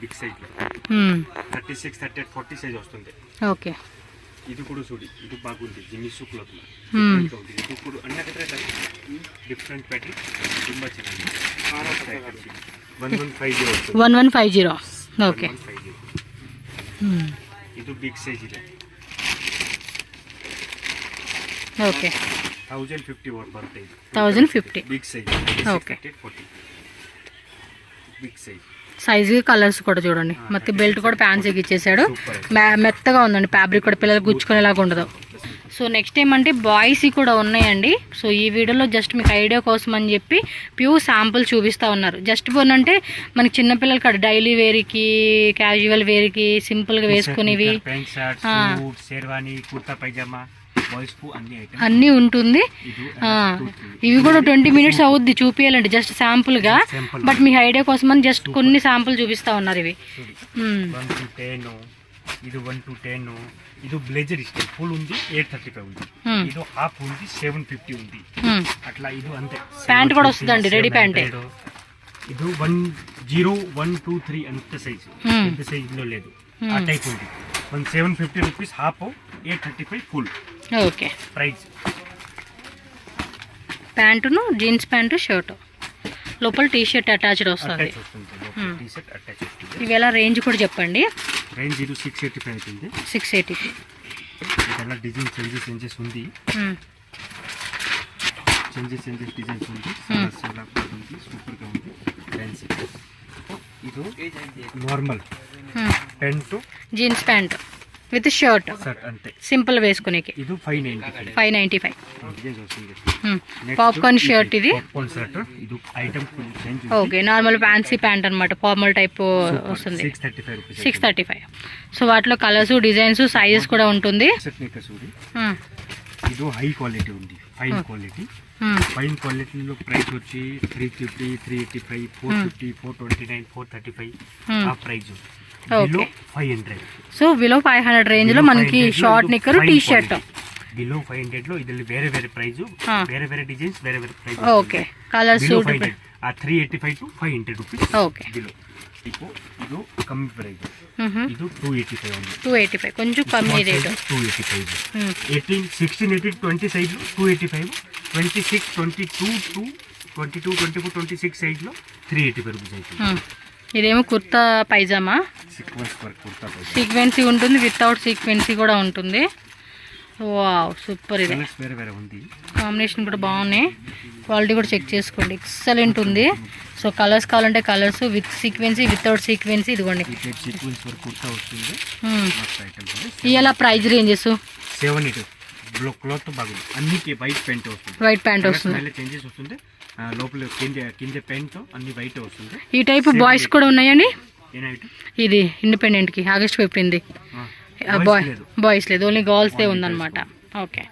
బిగ్ సైజ్ 36, 38, 40 సైజ్ వస్తుంది. ఓకే, ఇది కూడా చూడి, ఇది బాగుంది. జిమ్మిసు క్లాత్ ఇది కూడా అన్న డిఫరెంట్ ప్యాటర్న్ ತುಂಬಾ ಚೆನ್ನಾಗಿದೆ. 1150. ఓకే, ಇದು ಬಿಗ್ ಸೈಜ್ ಇದೆ. ఓకే, 1050 ಬರುತ್ತೆ. ಇದು 1050 big size. Okay, 40 big size. Size colours కూడా చూడండి. మొత్తం బెల్ట్ కూడా ఫ్యాన్సీకి ఇచ్చేసాడు. మెత్తగా ఉందండి ఫ్యాబ్రిక్ కూడా, పిల్లలకు గుచ్చుకునేలాగా ఉండదు. సో నెక్స్ట్ ఏమంటే బాయ్స్ కూడా ఉన్నాయండి. సో ఈ వీడియోలో జస్ట్ మీకు ఐడియా కోసం అని చెప్పి ప్యూర్ శాంపుల్ చూపిస్తూ ఉన్నారు. జస్ట్ అంటే మనకి చిన్నపిల్లలకి అక్కడ డైలీ వేర్కి, క్యాజువల్ వేర్కి, సింపుల్గా వేసుకునేవి అన్నీ ఉంటుంది. ఇవి కూడా 20 minutes అవుద్ది చూపించాలండి జస్ట్ శాంపుల్గా. బట్ మీకు ఐడియా కోసం అని జస్ట్ కొన్ని శాంపుల్ చూపిస్తూ ఉన్నారు. ఇవి ಇದು 1 to 10. ಇದು ಬ್ಲೇಜರ್ ಇಷ್ಟ ಫುಲ್ ఉంది 835 ఉంది. ಇದು హాఫ్ ఉంది 750 ఉంది. అట్లా ఇది అంతే. ప్యాంట్ కూడా వస్తుందండి, రెడీ ప్యాంట్. ఇది 10123 అంత సైజ్, పెద్ద సైజ్ లో లేదు, ఆ టైప్ ఉంది. 750 rupees half, 835 full. Okay, price. ప్యాంటును జీన్స్ ప్యాంటు, షర్ట్, లోపల టీ షర్ట్ అటాచ్డ్ వస్తుంది. ఇవి ఎలా రేంజ్ కూడా చెప్పండి. రేంజ్ ఇది 685 అవుతుంది. 680. ಇದೆಲ್ಲ ಡಿಸೈನ್ ಚೇಂಜಸ್ ఉంది. చేంజెస్ డిజైన్స్ ఉంది. చాలా బాగుంది, సూపర్గా ఉంది. ఫ్యాన్సీ. ఇది normal pant, jeans pant with shirt అంతే, సింపుల్ వేసుకునేకి. ఇది 595. 595. పాప్కార్న్ షర్ట్, ఇది పాప్కార్న్ షర్ట్. ఇది item change. Okay, normal fancy pant అనమాట, ఫార్మల్ టైప్ వస్తుంది. 635 రూపీస్. 635. సో వాటిలో కలర్స్, డిజైన్స్, సైజెస్ కూడా ఉంటుంది. ఇది హై క్వాలిటీ ఉంది, ఫైన్ క్వాలిటీ. ఫైన్ క్వాలిటీలో ప్రైస్ వచ్చి 350, 385, 450, 429, 435 ఆ price. Below 500. So below 500 range లో మనకి షార్ట్ నిక్కర్, టీ షర్ట్. బిలో 500 లో ఇది వేరే ప్రైస్, వేరే డిజైన్స్, వేరే price. Okay, colours 385 to 500 rupees. Okay, below. ಇದು ಕಮ್ಮಿ ಪ್ರೈಸ್. ಇದು 285 ఉంది. 285 కొంచెం కమ్మీ రేట్. 285. 18, 16, 18, 20 సైజ్ లో 285. 26, 22 to 22, 24, 26 సైజ్ లో 385 రూపీస్ అవుతుంది. ఇదేమో కుర్తా పైజామా, సీక్వెన్సీ ఉంటుంది, వితౌట్ సీక్వెన్సీ కూడా ఉంటుంది. Wow, super. ఇది వేరే ఉంది, కాంబినేషన్ కూడా బాగున్నాయి. క్వాలిటీ కూడా చెక్ చేసుకోండి, ఎక్సలెంట్ ఉంది. సో కలర్స్ కావాలంటే కలర్స్, విత్ సీక్వెన్సీ, వితౌట్ సీక్వెన్సీ. ఇదిగోండి, ఇలా ప్రైస్ రేంజెస్ 780. క్లాత్ బాగుంది, అన్నికి వైట్ ప్యాంట్ వస్తుంది. వైట్ ప్యాంట్ వస్తుంది, చేంజెస్ వస్తుంది. లోపల కింద ప్యాంట్ అన్ని వైట్ వస్తుంది. ఈ టైప్ బాయ్స్ కూడా ఉన్నాయండి. ఇది ఇండిపెండెంట్ కి August 15 బాయ్స్ లేదు, ఓన్లీ గర్ల్స్ దే ఉందన్నమాట. ఓకే.